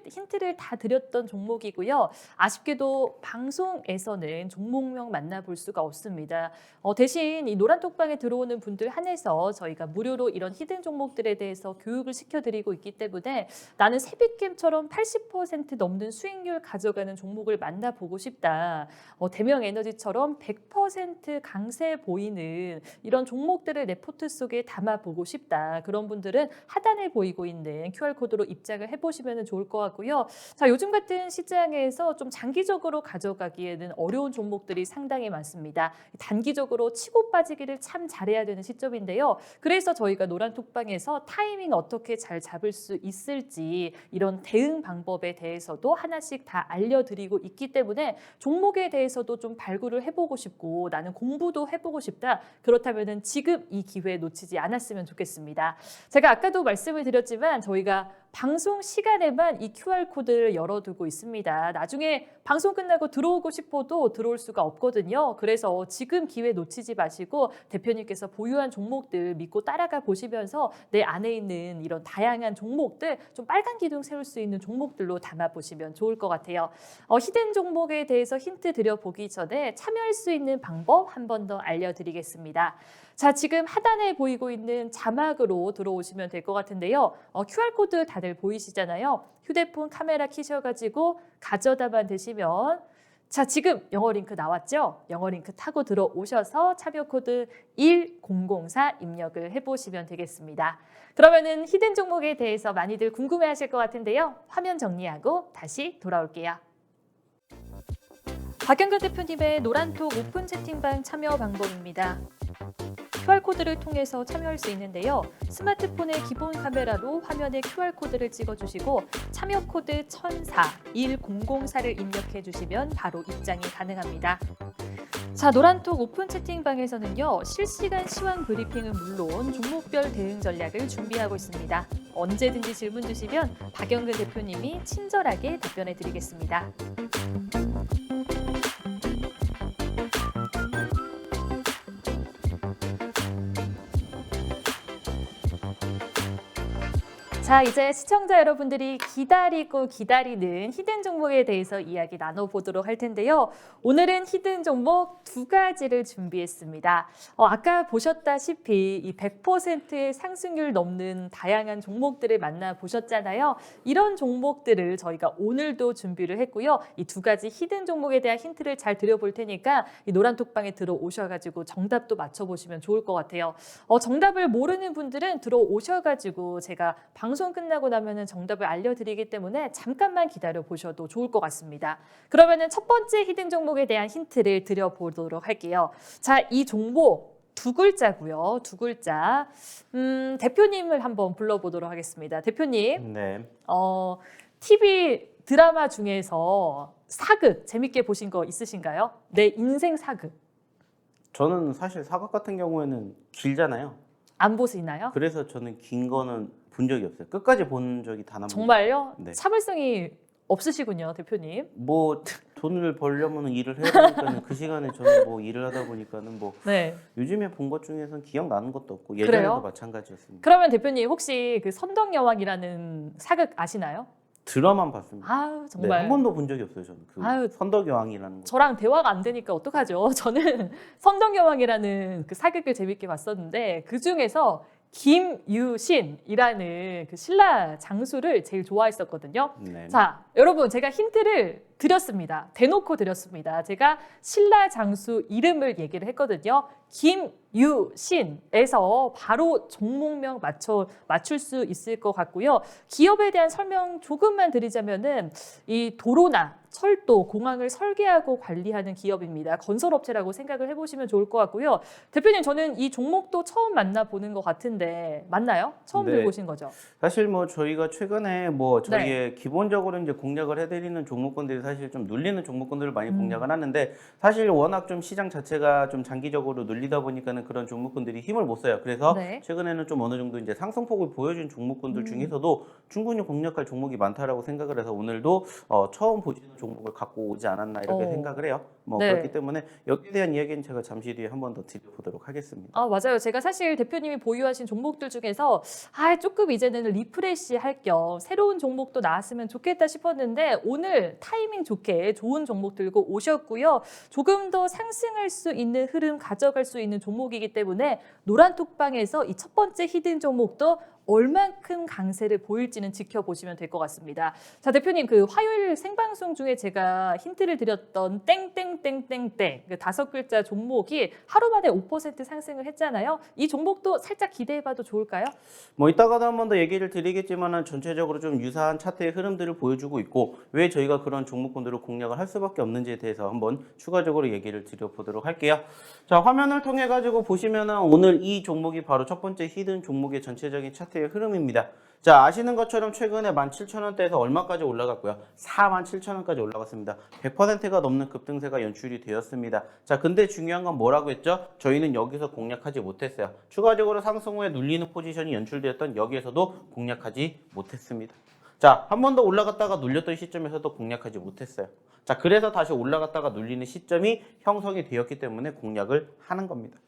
힌트를 다 드렸던 종목이고요. 아쉽게도 방송에서는 종목명 만나볼 수가 없습니다. 대신 이 노란톡방에 들어오는 분들 한해서 저희가 무료로 이런 히든 종목들에 대해서 교육을 시켜드리고 있기 때문에 나는 세빛겜처럼 80% 넘는 수익률 가져가는 종목을 만나보고 싶다. 대명에너지처럼 100% 강세 보이는 이런 종목들을 내 포트 속에 담아보고 싶다. 그런 분들은 하단에 보이고 있는 QR코드로 입장을 해보시면 좋을 것 같고요. 자, 요즘 같은 시장에서 좀 장기적으로 가져가기에는 어려운 종목들이 상당히 많습니다. 단기적으로 치고 빠지기를 참 잘해야 되는 시점인데요. 그래서 저희가 노란톡방에서 타이밍 어떻게 잘 잡을 수 있을지 이런 대응 방법에 대해서도 하나씩 다 알려드리고 있기 때문에 종목에 대해서도 좀 발굴을 해보고 싶고 나는 공부도 해보고 싶다. 그렇다면 지금 이 기회 놓치지 않았으면 좋겠습니다. 제가 아까도 말씀을 드렸지만 저희가 방송 시간에만 이 QR코드를 열어두고 있습니다. 나중에 방송 끝나고 들어오고 싶어도 들어올 수가 없거든요. 그래서 지금 기회 놓치지 마시고 대표님께서 보유한 종목들 믿고 따라가 보시면서 내 안에 있는 이런 다양한 종목들 좀 빨간 기둥 세울 수 있는 종목들로 담아보시면 좋을 것 같아요. 히든 종목에 대해서 힌트 드려보기 전에 참여할 수 있는 방법 한 번 더 알려드리겠습니다. 자, 지금 하단에 보이고 있는 자막으로 들어오시면 될 것 같은데요. QR코드 다들 보이시잖아요. 휴대폰 카메라 켜셔가지고 가져다만 되시면 자, 지금 영어 링크 나왔죠? 영어 링크 타고 들어오셔서 참여 코드 1004 입력을 해보시면 되겠습니다. 그러면은 히든 종목에 대해서 많이들 궁금해하실 것 같은데요. 화면 정리하고 다시 돌아올게요. 박영근 대표님의 노란톡 오픈 채팅방 참여 방법입니다. QR코드를 통해서 참여할 수 있는데요. 스마트폰의 기본 카메라로 화면에 QR코드를 찍어주시고 참여 코드 1004, 1004를 입력해 주시면 바로 입장이 가능합니다. 자, 노란톡 오픈 채팅방에서는요. 실시간 시황 브리핑은 물론 종목별 대응 전략을 준비하고 있습니다. 언제든지 질문 주시면 박영근 대표님이 친절하게 답변해 드리겠습니다. 자, 이제 시청자 여러분들이 기다리고 기다리는 히든 종목에 대해서 이야기 나눠보도록 할 텐데요. 오늘은 히든 종목 두 가지를 준비했습니다. 아까 보셨다시피 이 100%의 상승률 넘는 다양한 종목들을 만나보셨잖아요. 이런 종목들을 저희가 오늘도 준비를 했고요. 이 두 가지 히든 종목에 대한 힌트를 잘 드려볼 테니까 이 노란톡방에 들어오셔가지고 정답도 맞춰보시면 좋을 것 같아요. 정답을 모르는 분들은 들어오셔가지고 제가 방송 끝나고 나면은 정답을 알려드리기 때문에 잠깐만 기다려 보셔도 좋을 것 같습니다. 그러면은 첫 번째 히든 종목에 대한 힌트를 드려보도록 할게요. 자, 이 종목 두 글자고요. 두 글자. 대표님을 한번 불러보도록 하겠습니다. 대표님. 네. TV 드라마 중에서 사극 재밌게 보신 거 있으신가요? 내 인생 사극. 저는 사실 사극 같은 경우에는 길잖아요. 안 보시나요? 그래서 저는 긴 거는 본 적이 없어요. 끝까지 본 적이 단 한 번. 정말요? 네. 참을성이 없으시군요, 대표님. 뭐 돈을 벌려면 일을 해야 되니까는 그 시간에 저는 뭐 일을 하다 보니까는 뭐 네. 요즘에 본 것 중에서는 기억나는 것도 없고 예전에도 그래요? 마찬가지였습니다. 그러면 대표님 혹시 그 선덕여왕이라는 사극 아시나요? 드라마만 봤습니다. 아유, 네, 정말. 한 번도 본 적이 없어요. 저는 그 아유. 선덕여왕이라는 거. 저랑 대화가 안 되니까 어떡하죠? 저는 선덕여왕이라는 그 사극을 재밌게 봤었는데 그 중에서 김유신이라는 그 신라 장수를 제일 좋아했었거든요. 네. 자, 여러분 제가 힌트를 드렸습니다. 대놓고 드렸습니다. 제가 신라 장수 이름을 얘기를 했거든요. 김유신에서 바로 종목명 맞출 수 있을 것 같고요. 기업에 대한 설명 조금만 드리자면은 이 도로나 철도, 공항을 설계하고 관리하는 기업입니다. 건설업체라고 생각을 해보시면 좋을 것 같고요. 대표님, 저는 이 종목도 처음 만나보는 것 같은데 맞나요? 처음 네. 들어보신 거죠? 사실 뭐 저희가 최근에 뭐 저희의 기본적으로 이제 공략을 해드리는 종목군들이 사실 좀 눌리는 종목군들을 많이 공략을 하는데 사실 워낙 좀 시장 자체가 좀 장기적으로 눌리다 보니까는 그런 종목군들이 힘을 못 써요. 그래서 네. 최근에는 좀 어느 정도 이제 상승폭을 보여준 종목군들 중에서도 충분히 공략할 종목이 많다라고 생각을 해서 오늘도 처음 보시는 종목을 갖고 오지 않았나 이렇게 생각을 해요. 뭐 네. 그렇기 때문에 여기에 대한 이야기는 제가 잠시 뒤에 한 번 더 드려보도록 하겠습니다. 아, 맞아요. 제가 사실 대표님이 보유하신 종목들 중에서 조금 이제는 리프레시 할 겸 새로운 종목도 나왔으면 좋겠다 싶었는데 오늘 타이밍 좋게 좋은 종목 들고 오셨고요. 조금 더 상승할 수 있는 흐름 가져갈 수 있는 종목이기 때문에 노란톡방에서 이 첫 번째 히든 종목도 얼만큼 강세를 보일지는 지켜보시면 될 것 같습니다. 자, 대표님, 그 화요일 생방송 중에 제가 힌트를 드렸던 땡땡땡땡땡 그 5글자 종목이 하루 만에 5% 상승을 했잖아요. 이 종목도 살짝 기대해봐도 좋을까요? 뭐 이따가도 한 번 더 얘기를 드리겠지만은 전체적으로 좀 유사한 차트의 흐름들을 보여주고 있고 왜 저희가 그런 종목군들을 공략을 할 수밖에 없는지에 대해서 한번 추가적으로 얘기를 드려보도록 할게요. 자, 화면을 통해 가지고 보시면은 오늘 이 종목이 바로 첫 번째 히든 종목의 전체적인 차트의 흐름입니다. 자, 아시는 것처럼 최근에 17,000원대에서 얼마까지 올라갔고요? 47,000원까지 올라갔습니다. 100%가 넘는 급등세가 연출이 되었습니다. 자, 근데 중요한 건 뭐라고 했죠? 저희는 여기서 공략하지 못했어요. 추가적으로 상승 후에 눌리는 포지션이 연출되었던 여기에서도 공략하지 못했습니다. 자, 한 번 더 올라갔다가 눌렸던 시점에서도 공략하지 못했어요. 자, 그래서 다시 올라갔다가 눌리는 시점이 형성이 되었기 때문에 공략을 하는 겁니다.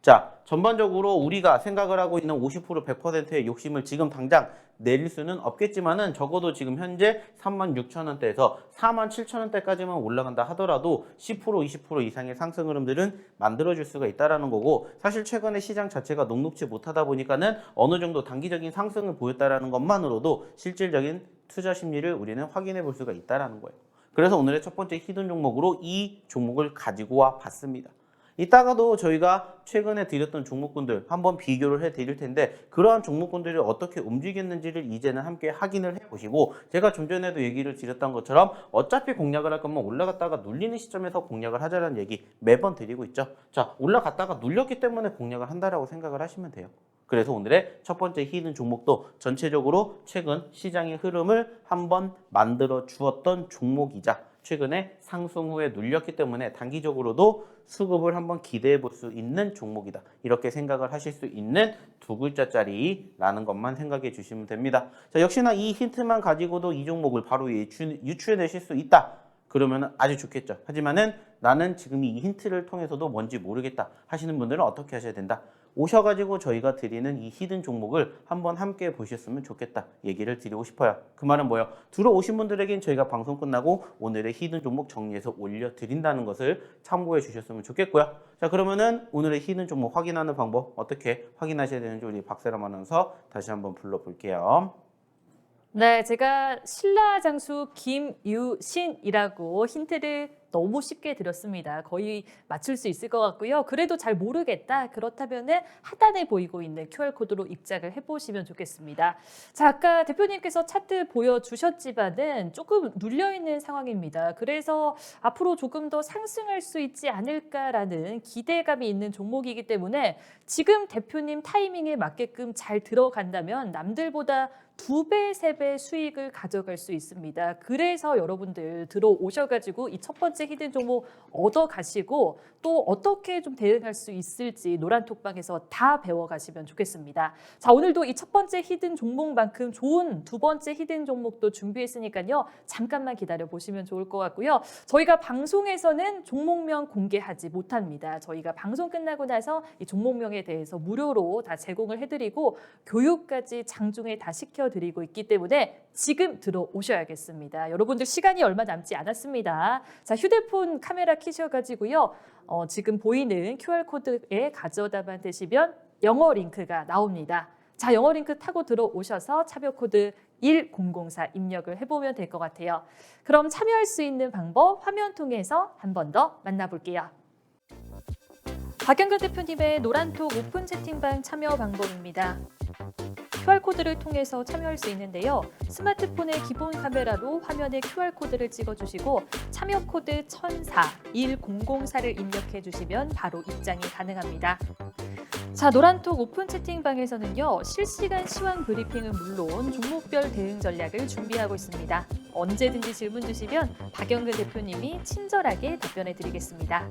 자, 전반적으로 우리가 생각을 하고 있는 50% 100%의 욕심을 지금 당장 내릴 수는 없겠지만은 적어도 지금 현재 36,000원대에서 47,000원대까지만 올라간다 하더라도 10% 20% 이상의 상승 흐름들은 만들어줄 수가 있다라는 거고 사실 최근에 시장 자체가 녹록지 못하다 보니까는 어느 정도 단기적인 상승을 보였다라는 것만으로도 실질적인 투자 심리를 우리는 확인해 볼 수가 있다라는 거예요. 그래서 오늘의 첫 번째 히든 종목으로 이 종목을 가지고 와 봤습니다. 이따가도 저희가 최근에 드렸던 종목군들 한번 비교를 해 드릴 텐데 그러한 종목군들이 어떻게 움직였는지를 이제는 함께 확인을 해 보시고 제가 좀 전에도 얘기를 드렸던 것처럼 어차피 공략을 할 거면 올라갔다가 눌리는 시점에서 공략을 하자는 얘기 매번 드리고 있죠. 자, 올라갔다가 눌렸기 때문에 공략을 한다라고 생각을 하시면 돼요. 그래서 오늘의 첫 번째 히든 종목도 전체적으로 최근 시장의 흐름을 한번 만들어 주었던 종목이자 최근에 상승 후에 눌렸기 때문에 단기적으로도 수급을 한번 기대해 볼 수 있는 종목이다. 이렇게 생각을 하실 수 있는 두 글자짜리라는 것만 생각해 주시면 됩니다. 자, 역시나 이 힌트만 가지고도 이 종목을 바로 유추해 내실 수 있다. 그러면 아주 좋겠죠. 하지만은 나는 지금 이 힌트를 통해서도 뭔지 모르겠다 하시는 분들은 어떻게 하셔야 된다? 오셔가지고 저희가 드리는 이 히든 종목을 한번 함께 보셨으면 좋겠다 얘기를 드리고 싶어요. 그 말은 뭐예요? 들어오신 분들에겐 저희가 방송 끝나고 오늘의 히든 종목 정리해서 올려드린다는 것을 참고해 주셨으면 좋겠고요. 자, 그러면은 오늘의 히든 종목 확인하는 방법 어떻게 확인하셔야 되는지 우리 박세람 아나운서 다시 한번 불러볼게요. 네, 제가 신라 장수 김유신이라고 힌트를 너무 쉽게 드렸습니다. 거의 맞출 수 있을 것 같고요. 그래도 잘 모르겠다. 그렇다면은 하단에 보이고 있는 QR코드로 입장을 해보시면 좋겠습니다. 자, 아까 대표님께서 차트 보여주셨지만은 조금 눌려있는 상황입니다. 그래서 앞으로 조금 더 상승할 수 있지 않을까라는 기대감이 있는 종목이기 때문에 지금 대표님 타이밍에 맞게끔 잘 들어간다면 남들보다 2배, 3배 수익을 가져갈 수 있습니다. 그래서 여러분들 들어오셔가지고 이 첫 번째 히든 종목 얻어가시고 또 어떻게 좀 대응할 수 있을지 노란톡방에서 다 배워가시면 좋겠습니다. 자, 오늘도 이 첫 번째 히든 종목만큼 좋은 두 번째 히든 종목도 준비했으니까요. 잠깐만 기다려 보시면 좋을 것 같고요. 저희가 방송에서는 종목명 공개하지 못합니다. 저희가 방송 끝나고 나서 이 종목명에 대해서 무료로 다 제공을 해드리고 교육까지 장중에 다 시켜드리고 있기 때문에 지금 들어오셔야겠습니다. 여러분들 시간이 얼마 남지 않았습니다. 자, 휴대폰 카메라 켜셔가지고요. 지금 보이는 QR코드에 가져다만 대시면 영어 링크가 나옵니다. 자, 영어 링크 타고 들어오셔서 참여 코드 1004 입력을 해보면 될 것 같아요. 그럼 참여할 수 있는 방법 화면 통해서 한 번 더 만나볼게요. 박영근 대표님의 노란톡 오픈 채팅방 참여 방법입니다. QR코드를 통해서 참여할 수 있는데요. 스마트폰의 기본 카메라로 화면에 QR코드를 찍어주시고 참여 코드 1004를 입력해 주시면 바로 입장이 가능합니다. 자, 노란톡 오픈 채팅방에서는요. 실시간 시황 브리핑은 물론 종목별 대응 전략을 준비하고 있습니다. 언제든지 질문 주시면 박영근 대표님이 친절하게 답변해 드리겠습니다.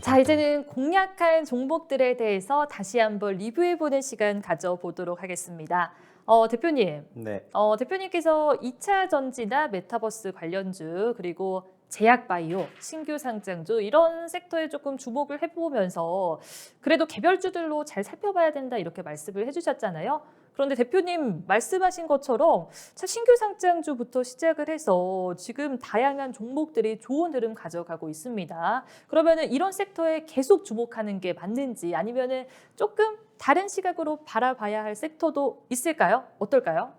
자, 이제는 공략한 종목들에 대해서 다시 한번 리뷰해보는 시간 가져보도록 하겠습니다. 대표님, 네. 대표님께서 2차 전지나 메타버스 관련주 그리고 제약바이오, 신규 상장주 이런 섹터에 조금 주목을 해보면서 그래도 개별주들로 잘 살펴봐야 된다 이렇게 말씀을 해주셨잖아요. 그런데 대표님 말씀하신 것처럼 신규 상장주부터 시작을 해서 지금 다양한 종목들이 좋은 흐름 가져가고 있습니다. 그러면은 이런 섹터에 계속 주목하는 게 맞는지 아니면은 조금 다른 시각으로 바라봐야 할 섹터도 있을까요? 어떨까요?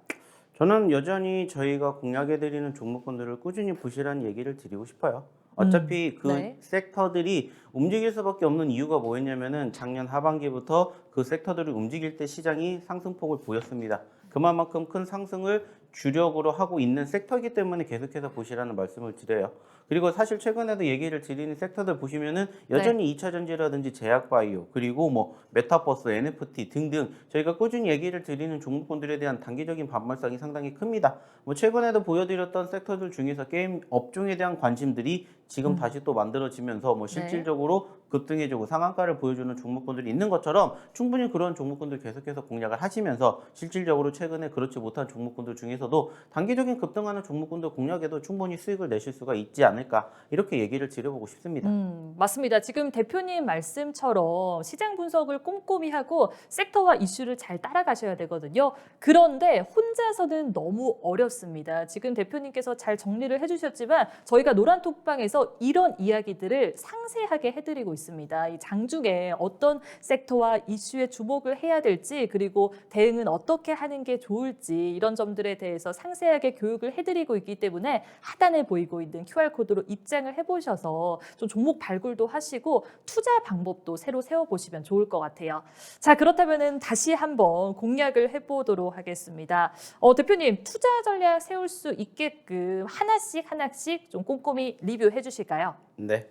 저는 여전히 저희가 공략해드리는 종목군들을 꾸준히 보시라는 얘기를 드리고 싶어요. 어차피 그 네. 섹터들이 움직일 수밖에 없는 이유가 뭐였냐면은 작년 하반기부터 그 섹터들이 움직일 때 시장이 상승폭을 보였습니다. 그만큼 큰 상승을 주력으로 하고 있는 섹터이기 때문에 계속해서 보시라는 말씀을 드려요. 그리고 사실 최근에도 얘기를 드리는 섹터들 보시면은 여전히 2차 전지라든지 제약바이오 그리고 뭐 메타버스, NFT 등등 저희가 꾸준히 얘기를 드리는 종목군들에 대한 단기적인 반발성이 상당히 큽니다. 뭐 최근에도 보여드렸던 섹터들 중에서 게임 업종에 대한 관심들이 지금 다시 또 만들어지면서 뭐 실질적으로 급등해주고 상한가를 보여주는 종목군들이 있는 것처럼 충분히 그런 종목군들 계속해서 공략을 하시면서 실질적으로 최근에 그렇지 못한 종목군들 중에서도 단기적인 급등하는 종목군들 공략에도 충분히 수익을 내실 수가 있지 않을까 이렇게 얘기를 드려보고 싶습니다. 맞습니다. 지금 대표님 말씀처럼 시장 분석을 꼼꼼히 하고 섹터와 이슈를 잘 따라가셔야 되거든요. 그런데 혼자서는 너무 어렵습니다. 지금 대표님께서 잘 정리를 해주셨지만 저희가 노란톡방에서 이런 이야기들을 상세하게 해드리고 있습니다. 이 장중에 어떤 섹터와 이슈에 주목을 해야 될지 그리고 대응은 어떻게 하는 게 좋을지 이런 점들에 대해서 상세하게 교육을 해드리고 있기 때문에 하단에 보이고 있는 QR코드로 입장을 해보셔서 좀 종목 발굴도 하시고 투자 방법도 새로 세워보시면 좋을 것 같아요. 자, 그렇다면 다시 한번 공략을 해보도록 하겠습니다. 대표님 투자 전략 세울 수 있게끔 하나씩 좀 꼼꼼히 리뷰해 주실까요? 네.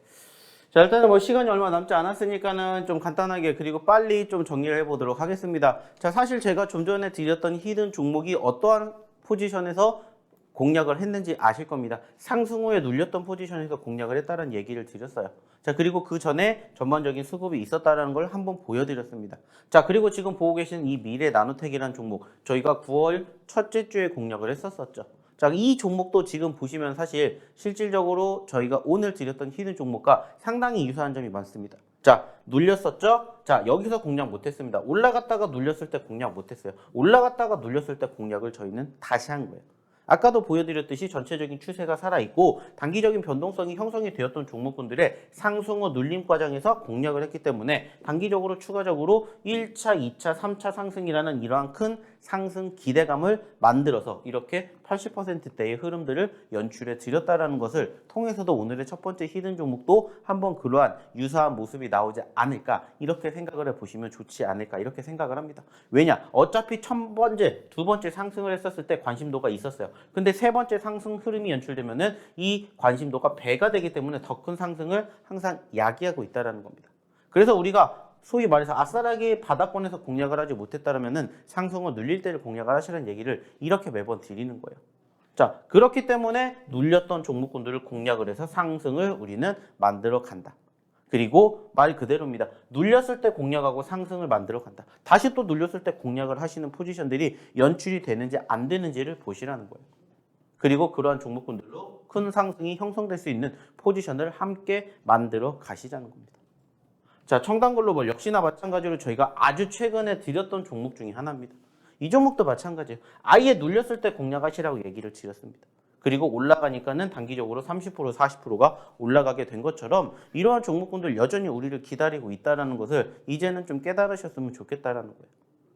자, 일단은 뭐 시간이 얼마 남지 않았으니까는 좀 간단하게 그리고 빨리 좀 정리를 해보도록 하겠습니다. 자, 사실 제가 좀 전에 드렸던 히든 종목이 어떠한 포지션에서 공략을 했는지 아실 겁니다. 상승 후에 눌렸던 포지션에서 공략을 했다는 얘기를 드렸어요. 자, 그리고 그 전에 전반적인 수급이 있었다는 걸 한번 보여드렸습니다. 자, 그리고 지금 보고 계신 이 미래 나노텍이라는 종목 저희가 9월 첫째 주에 공략을 했었죠. 자, 이 종목도 지금 보시면 사실 실질적으로 저희가 오늘 드렸던 히든 종목과 상당히 유사한 점이 많습니다. 자, 눌렸었죠? 자, 여기서 공략 못했습니다. 올라갔다가 눌렸을 때 공략 못했어요. 올라갔다가 눌렸을 때 공략을 저희는 다시 한 거예요. 아까도 보여드렸듯이 전체적인 추세가 살아있고 단기적인 변동성이 형성이 되었던 종목군들의 상승 후 눌림 과정에서 공략을 했기 때문에 단기적으로 추가적으로 1차, 2차, 3차 상승이라는 이러한 큰 상승 기대감을 만들어서 이렇게 80%대의 흐름들을 연출해 드렸다는 것을 통해서도 오늘의 첫 번째 히든 종목도 한번 그러한 유사한 모습이 나오지 않을까 이렇게 생각을 해보시면 좋지 않을까 이렇게 생각을 합니다. 왜냐? 어차피 첫 번째, 두 번째 상승을 했었을 때 관심도가 있었어요. 근데 세 번째 상승 흐름이 연출되면은 이 관심도가 배가 되기 때문에 더 큰 상승을 항상 야기하고 있다는 겁니다. 그래서 우리가 소위 말해서 아싸라기 바닥권에서 공략을 하지 못했다면은 상승을 눌릴 때를 공략을 하시라는 얘기를 이렇게 매번 드리는 거예요. 자, 그렇기 때문에 눌렸던 종목군들을 공략을 해서 상승을 우리는 만들어 간다. 그리고 말 그대로입니다. 눌렸을 때 공략하고 상승을 만들어 간다. 다시 또 눌렸을 때 공략을 하시는 포지션들이 연출이 되는지 안 되는지를 보시라는 거예요. 그리고 그러한 종목군들로 큰 상승이 형성될 수 있는 포지션을 함께 만들어 가시자는 겁니다. 자, 청담글로벌 역시나 마찬가지로 저희가 아주 최근에 드렸던 종목 중에 하나입니다. 이 종목도 마찬가지예요. 아예 눌렸을 때 공략하시라고 얘기를 드렸습니다. 그리고 올라가니까는 단기적으로 30% 40%가 올라가게 된 것처럼 이러한 종목군들 여전히 우리를 기다리고 있다는 것을 이제는 좀 깨달으셨으면 좋겠다라는 거예요.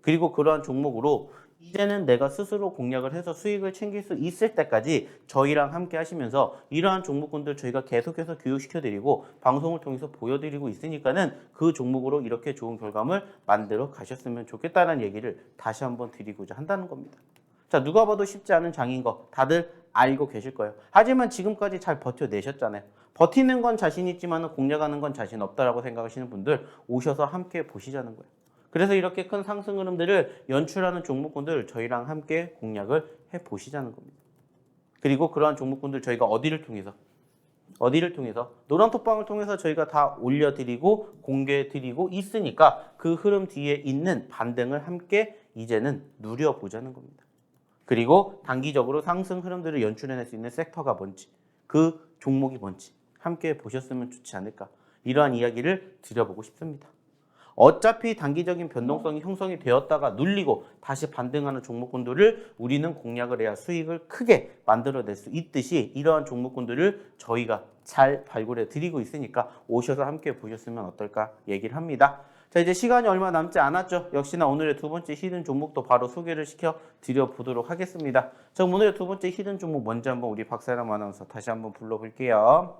그리고 그러한 종목으로 이제는 내가 스스로 공략을 해서 수익을 챙길 수 있을 때까지 저희랑 함께 하시면서 이러한 종목군들 저희가 계속해서 교육시켜드리고 방송을 통해서 보여드리고 있으니까는 그 종목으로 이렇게 좋은 결과물 만들어 가셨으면 좋겠다는 얘기를 다시 한번 드리고자 한다는 겁니다. 자, 누가 봐도 쉽지 않은 장인 거 다들 알고 계실 거예요. 하지만 지금까지 잘 버텨내셨잖아요. 버티는 건 자신 있지만 공략하는 건 자신 없다라고 생각하시는 분들 오셔서 함께 보시자는 거예요. 그래서 이렇게 큰 상승 흐름들을 연출하는 종목군들 저희랑 함께 공략을 해보시자는 겁니다. 그리고 그러한 종목군들 저희가 어디를 통해서 노란톡방을 통해서 저희가 다 올려드리고 공개해드리고 있으니까 그 흐름 뒤에 있는 반등을 함께 이제는 누려보자는 겁니다. 그리고 단기적으로 상승 흐름들을 연출해낼 수 있는 섹터가 뭔지, 그 종목이 뭔지 함께 보셨으면 좋지 않을까, 이러한 이야기를 드려보고 싶습니다. 어차피 단기적인 변동성이 형성이 되었다가 눌리고 다시 반등하는 종목군들을 우리는 공략을 해야 수익을 크게 만들어낼 수 있듯이 이러한 종목군들을 저희가 잘 발굴해 드리고 있으니까 오셔서 함께 보셨으면 어떨까 얘기를 합니다. 자, 이제 시간이 얼마 남지 않았죠. 역시나 오늘의 두 번째 히든 종목도 바로 소개를 시켜 드려 보도록 하겠습니다. 자, 오늘의 두 번째 히든 종목 뭔지 한번 우리 박사람 아나운서 다시 한번 불러볼게요.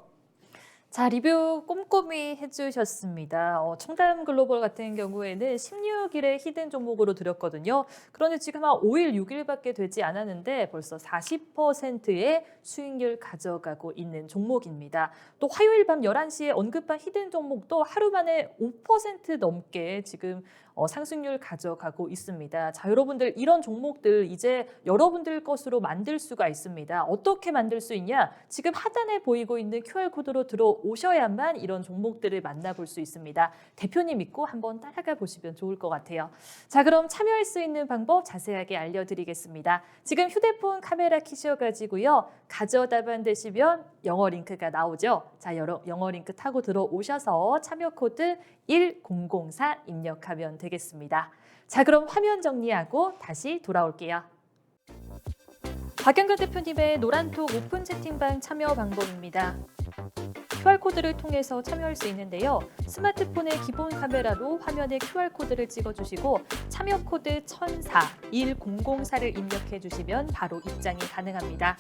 자, 리뷰 꼼꼼히 해주셨습니다. 청담 글로벌 같은 경우에는 16일에 히든 종목으로 드렸거든요. 그런데 지금 한 5일, 6일밖에 되지 않았는데 벌써 40%의 수익률 가져가고 있는 종목입니다. 또 화요일 밤 11시에 언급한 히든 종목도 하루 만에 5% 넘게 지금 상승률 가져가고 있습니다. 자, 여러분들 이런 종목들 이제 여러분들 것으로 만들 수가 있습니다. 어떻게 만들 수 있냐? 지금 하단에 보이고 있는 QR코드로 들어오셔야만 이런 종목들을 만나볼 수 있습니다. 대표님 믿고 한번 따라가 보시면 좋을 것 같아요. 자, 그럼 참여할 수 있는 방법 자세하게 알려드리겠습니다. 지금 휴대폰 카메라 켜셔가지고요. 가져다만 되시면 영어 링크가 나오죠. 자, 영어 링크 타고 들어오셔서 참여 코드 1004 입력하면 되겠습니다. 자, 그럼 화면 정리하고 다시 돌아올게요. 박영근 대표님의 노란톡 오픈 채팅방 참여 방법입니다. QR코드를 통해서 참여할 수 있는데요. 스마트폰의 기본 카메라로 화면에 QR코드를 찍어주시고 참여 코드 1004 입력해 주시면 바로 입장이 가능합니다.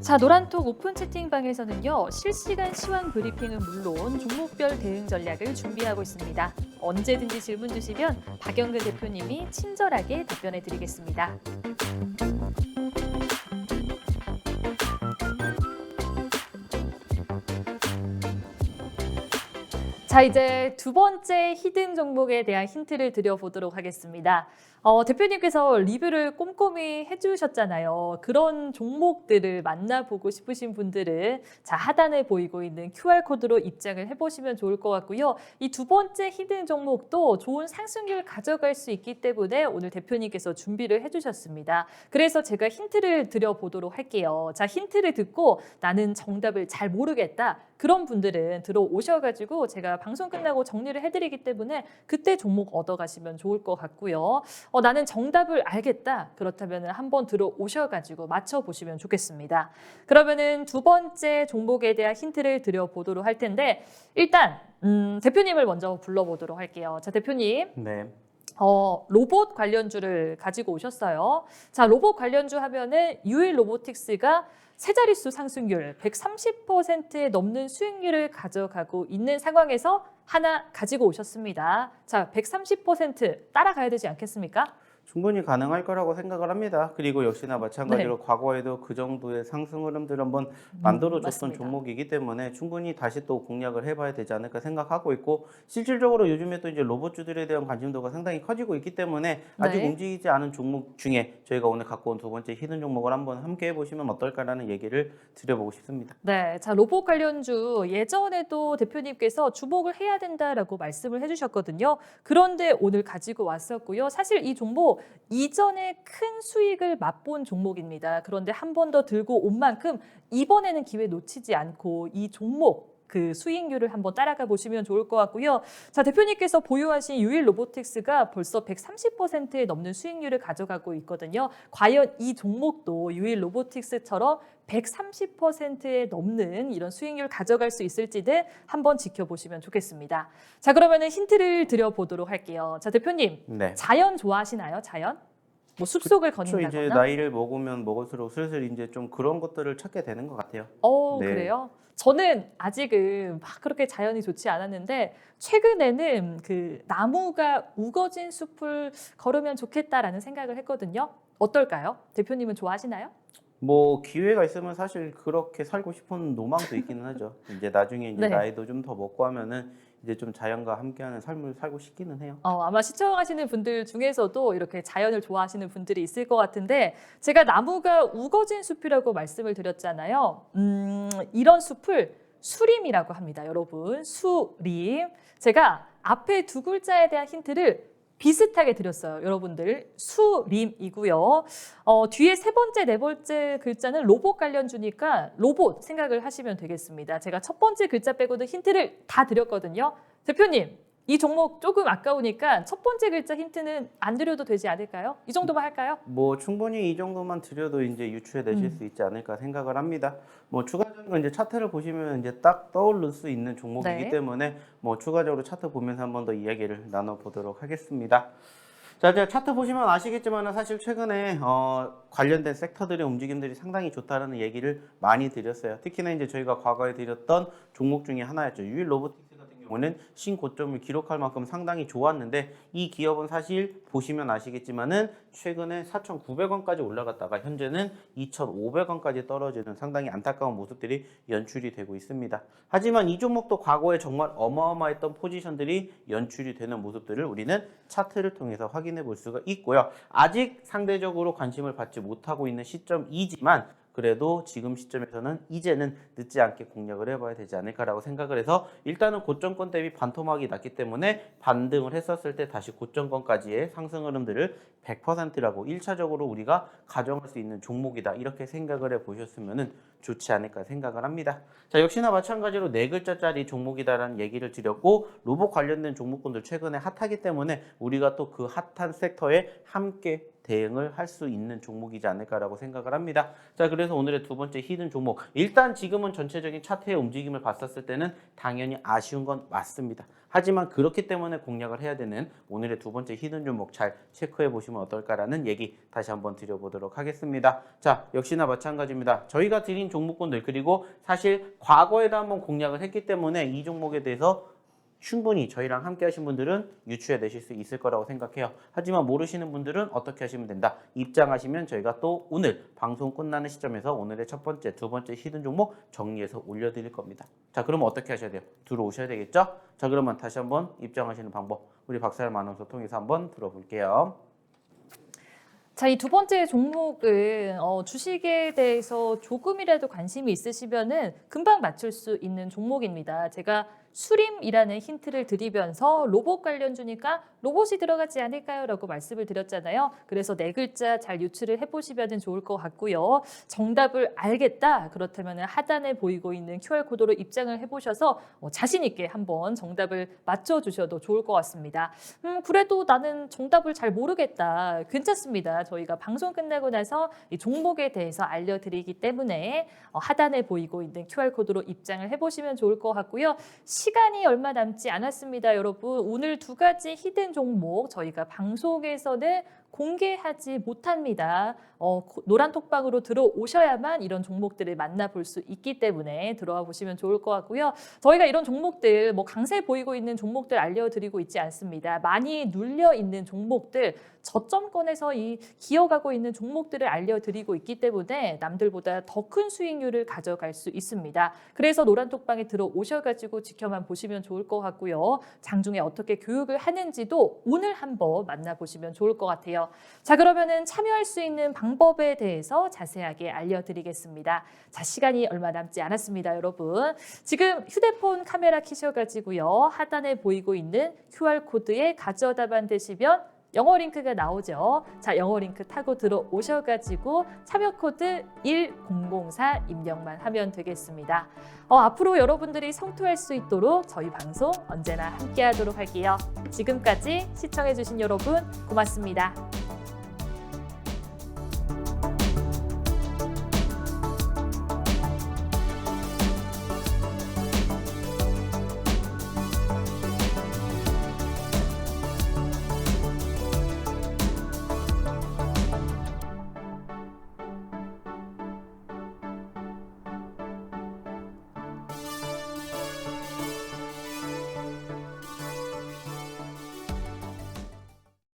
자, 노란톡 오픈 채팅방에서는요. 실시간 시황 브리핑은 물론 종목별 대응 전략을 준비하고 있습니다. 언제든지 질문 주시면 박영근 대표님이 친절하게 답변해 드리겠습니다. 자, 이제 두 번째 히든 종목에 대한 힌트를 드려보도록 하겠습니다. 대표님께서 리뷰를 꼼꼼히 해주셨잖아요. 그런 종목들을 만나보고 싶으신 분들은 자, 하단에 보이고 있는 QR코드로 입장을 해보시면 좋을 것 같고요. 이 두 번째 히든 종목도 좋은 상승률 가져갈 수 있기 때문에 오늘 대표님께서 준비를 해주셨습니다. 그래서 제가 힌트를 드려보도록 할게요. 자, 힌트를 듣고 나는 정답을 잘 모르겠다. 그런 분들은 들어오셔가지고 제가 방송 끝나고 정리를 해드리기 때문에 그때 종목 얻어가시면 좋을 것 같고요. 나는 정답을 알겠다. 그렇다면 한번 들어오셔가지고 맞춰보시면 좋겠습니다. 그러면은 두 번째 종목에 대한 힌트를 드려보도록 할 텐데 일단 대표님을 먼저 불러보도록 할게요. 자, 대표님. 네. 로봇 관련주를 가지고 오셨어요. 자, 로봇 관련주 하면은 유일 로보틱스가 세 자릿수 상승률 130%에 넘는 수익률을 가져가고 있는 상황에서 하나 가지고 오셨습니다. 자, 130% 따라가야 되지 않겠습니까? 충분히 가능할 거라고 생각을 합니다. 그리고 역시나 마찬가지로 네. 과거에도 그 정도의 상승 흐름들을 한번 만들어줬던 맞습니다. 종목이기 때문에 충분히 다시 또 공략을 해봐야 되지 않을까 생각하고 있고 실질적으로 요즘에 또 이제 로봇주들에 대한 관심도가 상당히 커지고 있기 때문에 아직 네. 움직이지 않은 종목 중에 저희가 오늘 갖고 온 두 번째 히든 종목을 한번 함께 해보시면 어떨까라는 얘기를 드려보고 싶습니다. 네, 자, 로봇 관련주 예전에도 대표님께서 주목을 해야 된다라고 말씀을 해주셨거든요. 그런데 오늘 가지고 왔었고요. 사실 이 종목 이전에 큰 수익을 맛본 종목입니다. 그런데 한 번 더 들고 온 만큼 이번에는 기회 놓치지 않고 이 종목 그 수익률을 한번 따라가 보시면 좋을 것 같고요. 자, 대표님께서 보유하신 유일 로보틱스가 벌써 130%에 넘는 수익률을 가져가고 있거든요. 과연 이 종목도 유일 로보틱스처럼 130%에 넘는 이런 수익률 가져갈 수 있을지는 한번 지켜보시면 좋겠습니다. 자, 그러면은 힌트를 드려보도록 할게요. 자, 대표님, 네. 자연 좋아하시나요? 자연? 뭐 숲속을 저 거닌다거나? 이제 나이를 먹으면 먹을수록 슬슬 이제 좀 그런 것들을 찾게 되는 것 같아요. 네. 그래요? 저는 아직은 막 그렇게 자연이 좋지 않았는데 최근에는 그 나무가 우거진 숲을 걸으면 좋겠다라는 생각을 했거든요. 어떨까요? 대표님은 좋아하시나요? 뭐 기회가 있으면 사실 그렇게 살고 싶은 로망도 있기는 하죠. 이제 나중에 이제 네. 나이도 좀 더 먹고 하면은 이제 좀 자연과 함께하는 삶을 살고 싶기는 해요. 아마 시청하시는 분들 중에서도 이렇게 자연을 좋아하시는 분들이 있을 것 같은데 제가 나무가 우거진 숲이라고 말씀을 드렸잖아요. 이런 숲을 수림이라고 합니다. 여러분, 수림. 제가 앞에 두 글자에 대한 힌트를 비슷하게 드렸어요. 여러분들, 수림이고요. 뒤에 세 번째, 네 번째 글자는 로봇 관련주니까 로봇 생각을 하시면 되겠습니다. 제가 첫 번째 글자 빼고는 힌트를 다 드렸거든요. 대표님, 이 종목 조금 아까우니까 첫 번째 글자 힌트는 안 드려도 되지 않을까요? 이 정도만 할까요? 뭐 충분히 이 정도만 드려도 이제 유추해 내실 수 있지 않을까 생각을 합니다. 뭐 추가적으로 이제 차트를 보시면 이제 딱 떠오를 수 있는 종목이기 네. 때문에 뭐 추가적으로 차트 보면서 한 번 더 이야기를 나눠보도록 하겠습니다. 자, 이제 차트 보시면 아시겠지만 사실 최근에 관련된 섹터들의 움직임들이 상당히 좋다라는 얘기를 많이 드렸어요. 특히나 이제 저희가 과거에 드렸던 종목 중에 하나였죠. 유일 로보틱스 같은 경우는 신고점을 기록할 만큼 상당히 좋았는데 이 기업은 사실 보시면 아시겠지만은 최근에 4,900원까지 올라갔다가 현재는 2,500원까지 떨어지는 상당히 안타까운 모습들이 연출이 되고 있습니다. 하지만 이 종목도 과거에 정말 어마어마했던 포지션들이 연출이 되는 모습들을 우리는 차트를 통해서 확인해 볼 수가 있고요. 아직 상대적으로 관심을 받지 못하고 있는 시점이지만 그래도 지금 시점에서는 이제는 늦지 않게 공략을 해봐야 되지 않을까라고 생각을 해서 일단은 고점권 대비 반토막이 났기 때문에 반등을 했었을 때 다시 고점권까지의 상승 흐름들을 100%라고 1차적으로 우리가 가정할 수 있는 종목이다 이렇게 생각을 해보셨으면 좋지 않을까 생각을 합니다. 자, 역시나 마찬가지로 네 글자짜리 종목이다라는 얘기를 드렸고 로봇 관련된 종목군들 최근에 핫하기 때문에 우리가 또 그 핫한 섹터에 함께 대응을 할 수 있는 종목이지 않을까라고 생각을 합니다. 자, 그래서 오늘의 두 번째 히든 종목. 일단 지금은 전체적인 차트의 움직임을 봤었을 때는 당연히 아쉬운 건 맞습니다. 하지만 그렇기 때문에 공략을 해야 되는 오늘의 두 번째 히든 종목 잘 체크해 보시면 어떨까라는 얘기 다시 한번 드려보도록 하겠습니다. 자, 역시나 마찬가지입니다. 저희가 드린 종목군들 그리고 사실 과거에도 한번 공략을 했기 때문에 이 종목에 대해서 충분히 저희랑 함께 하신 분들은 유추해 내실 수 있을 거라고 생각해요. 하지만 모르시는 분들은 어떻게 하시면 된다. 입장하시면 저희가 또 오늘 방송 끝나는 시점에서 오늘의 첫 번째, 두 번째 히든 종목 정리해서 올려드릴 겁니다. 자, 그러면 어떻게 하셔야 돼요? 들어오셔야 되겠죠? 자, 그러면 다시 한번 입장하시는 방법 우리 박사람 아나운서 통해서 한번 들어볼게요. 자, 이 두 번째 종목은 주식에 대해서 조금이라도 관심이 있으시면은 금방 맞출 수 있는 종목입니다. 제가 수림이라는 힌트를 드리면서 로봇 관련주니까 로봇이 들어가지 않을까요? 라고 말씀을 드렸잖아요. 그래서 네 글자 잘 유추를 해보시면 좋을 것 같고요. 정답을 알겠다. 그렇다면 하단에 보이고 있는 QR코드로 입장을 해보셔서 자신 있게 한번 정답을 맞춰주셔도 좋을 것 같습니다. 그래도 나는 정답을 잘 모르겠다. 괜찮습니다. 저희가 방송 끝나고 나서 이 종목에 대해서 알려드리기 때문에 하단에 보이고 있는 QR코드로 입장을 해보시면 좋을 것 같고요. 시간이 얼마 남지 않았습니다, 여러분. 오늘 두 가지 히든 종목 저희가 방송에서는 공개하지 못합니다. 노란 톡방으로 들어오셔야만 이런 종목들을 만나볼 수 있기 때문에 들어와 보시면 좋을 것 같고요. 저희가 이런 종목들, 강세 보이고 있는 종목들 알려드리고 있지 않습니다. 많이 눌려 있는 종목들, 저점권에서 이 기어가고 있는 종목들을 알려드리고 있기 때문에 남들보다 더 큰 수익률을 가져갈 수 있습니다. 그래서 노란 톡방에 들어오셔가지고 지켜만 보시면 좋을 것 같고요. 장중에 어떻게 교육을 하는지도 오늘 한번 만나보시면 좋을 것 같아요. 자, 그러면은 참여할 수 있는 방법에 대해서 자세하게 알려드리겠습니다. 자, 시간이 얼마 남지 않았습니다, 여러분. 지금 휴대폰 카메라 켜셔가지고요. 하단에 보이고 있는 QR코드에 가져다만 대시면 영어 링크가 나오죠. 자, 영어 링크 타고 들어오셔가지고 참여 코드 1004 입력만 하면 되겠습니다. 앞으로 여러분들이 성투할 수 있도록 저희 방송 언제나 함께하도록 할게요. 지금까지 시청해주신 여러분 고맙습니다.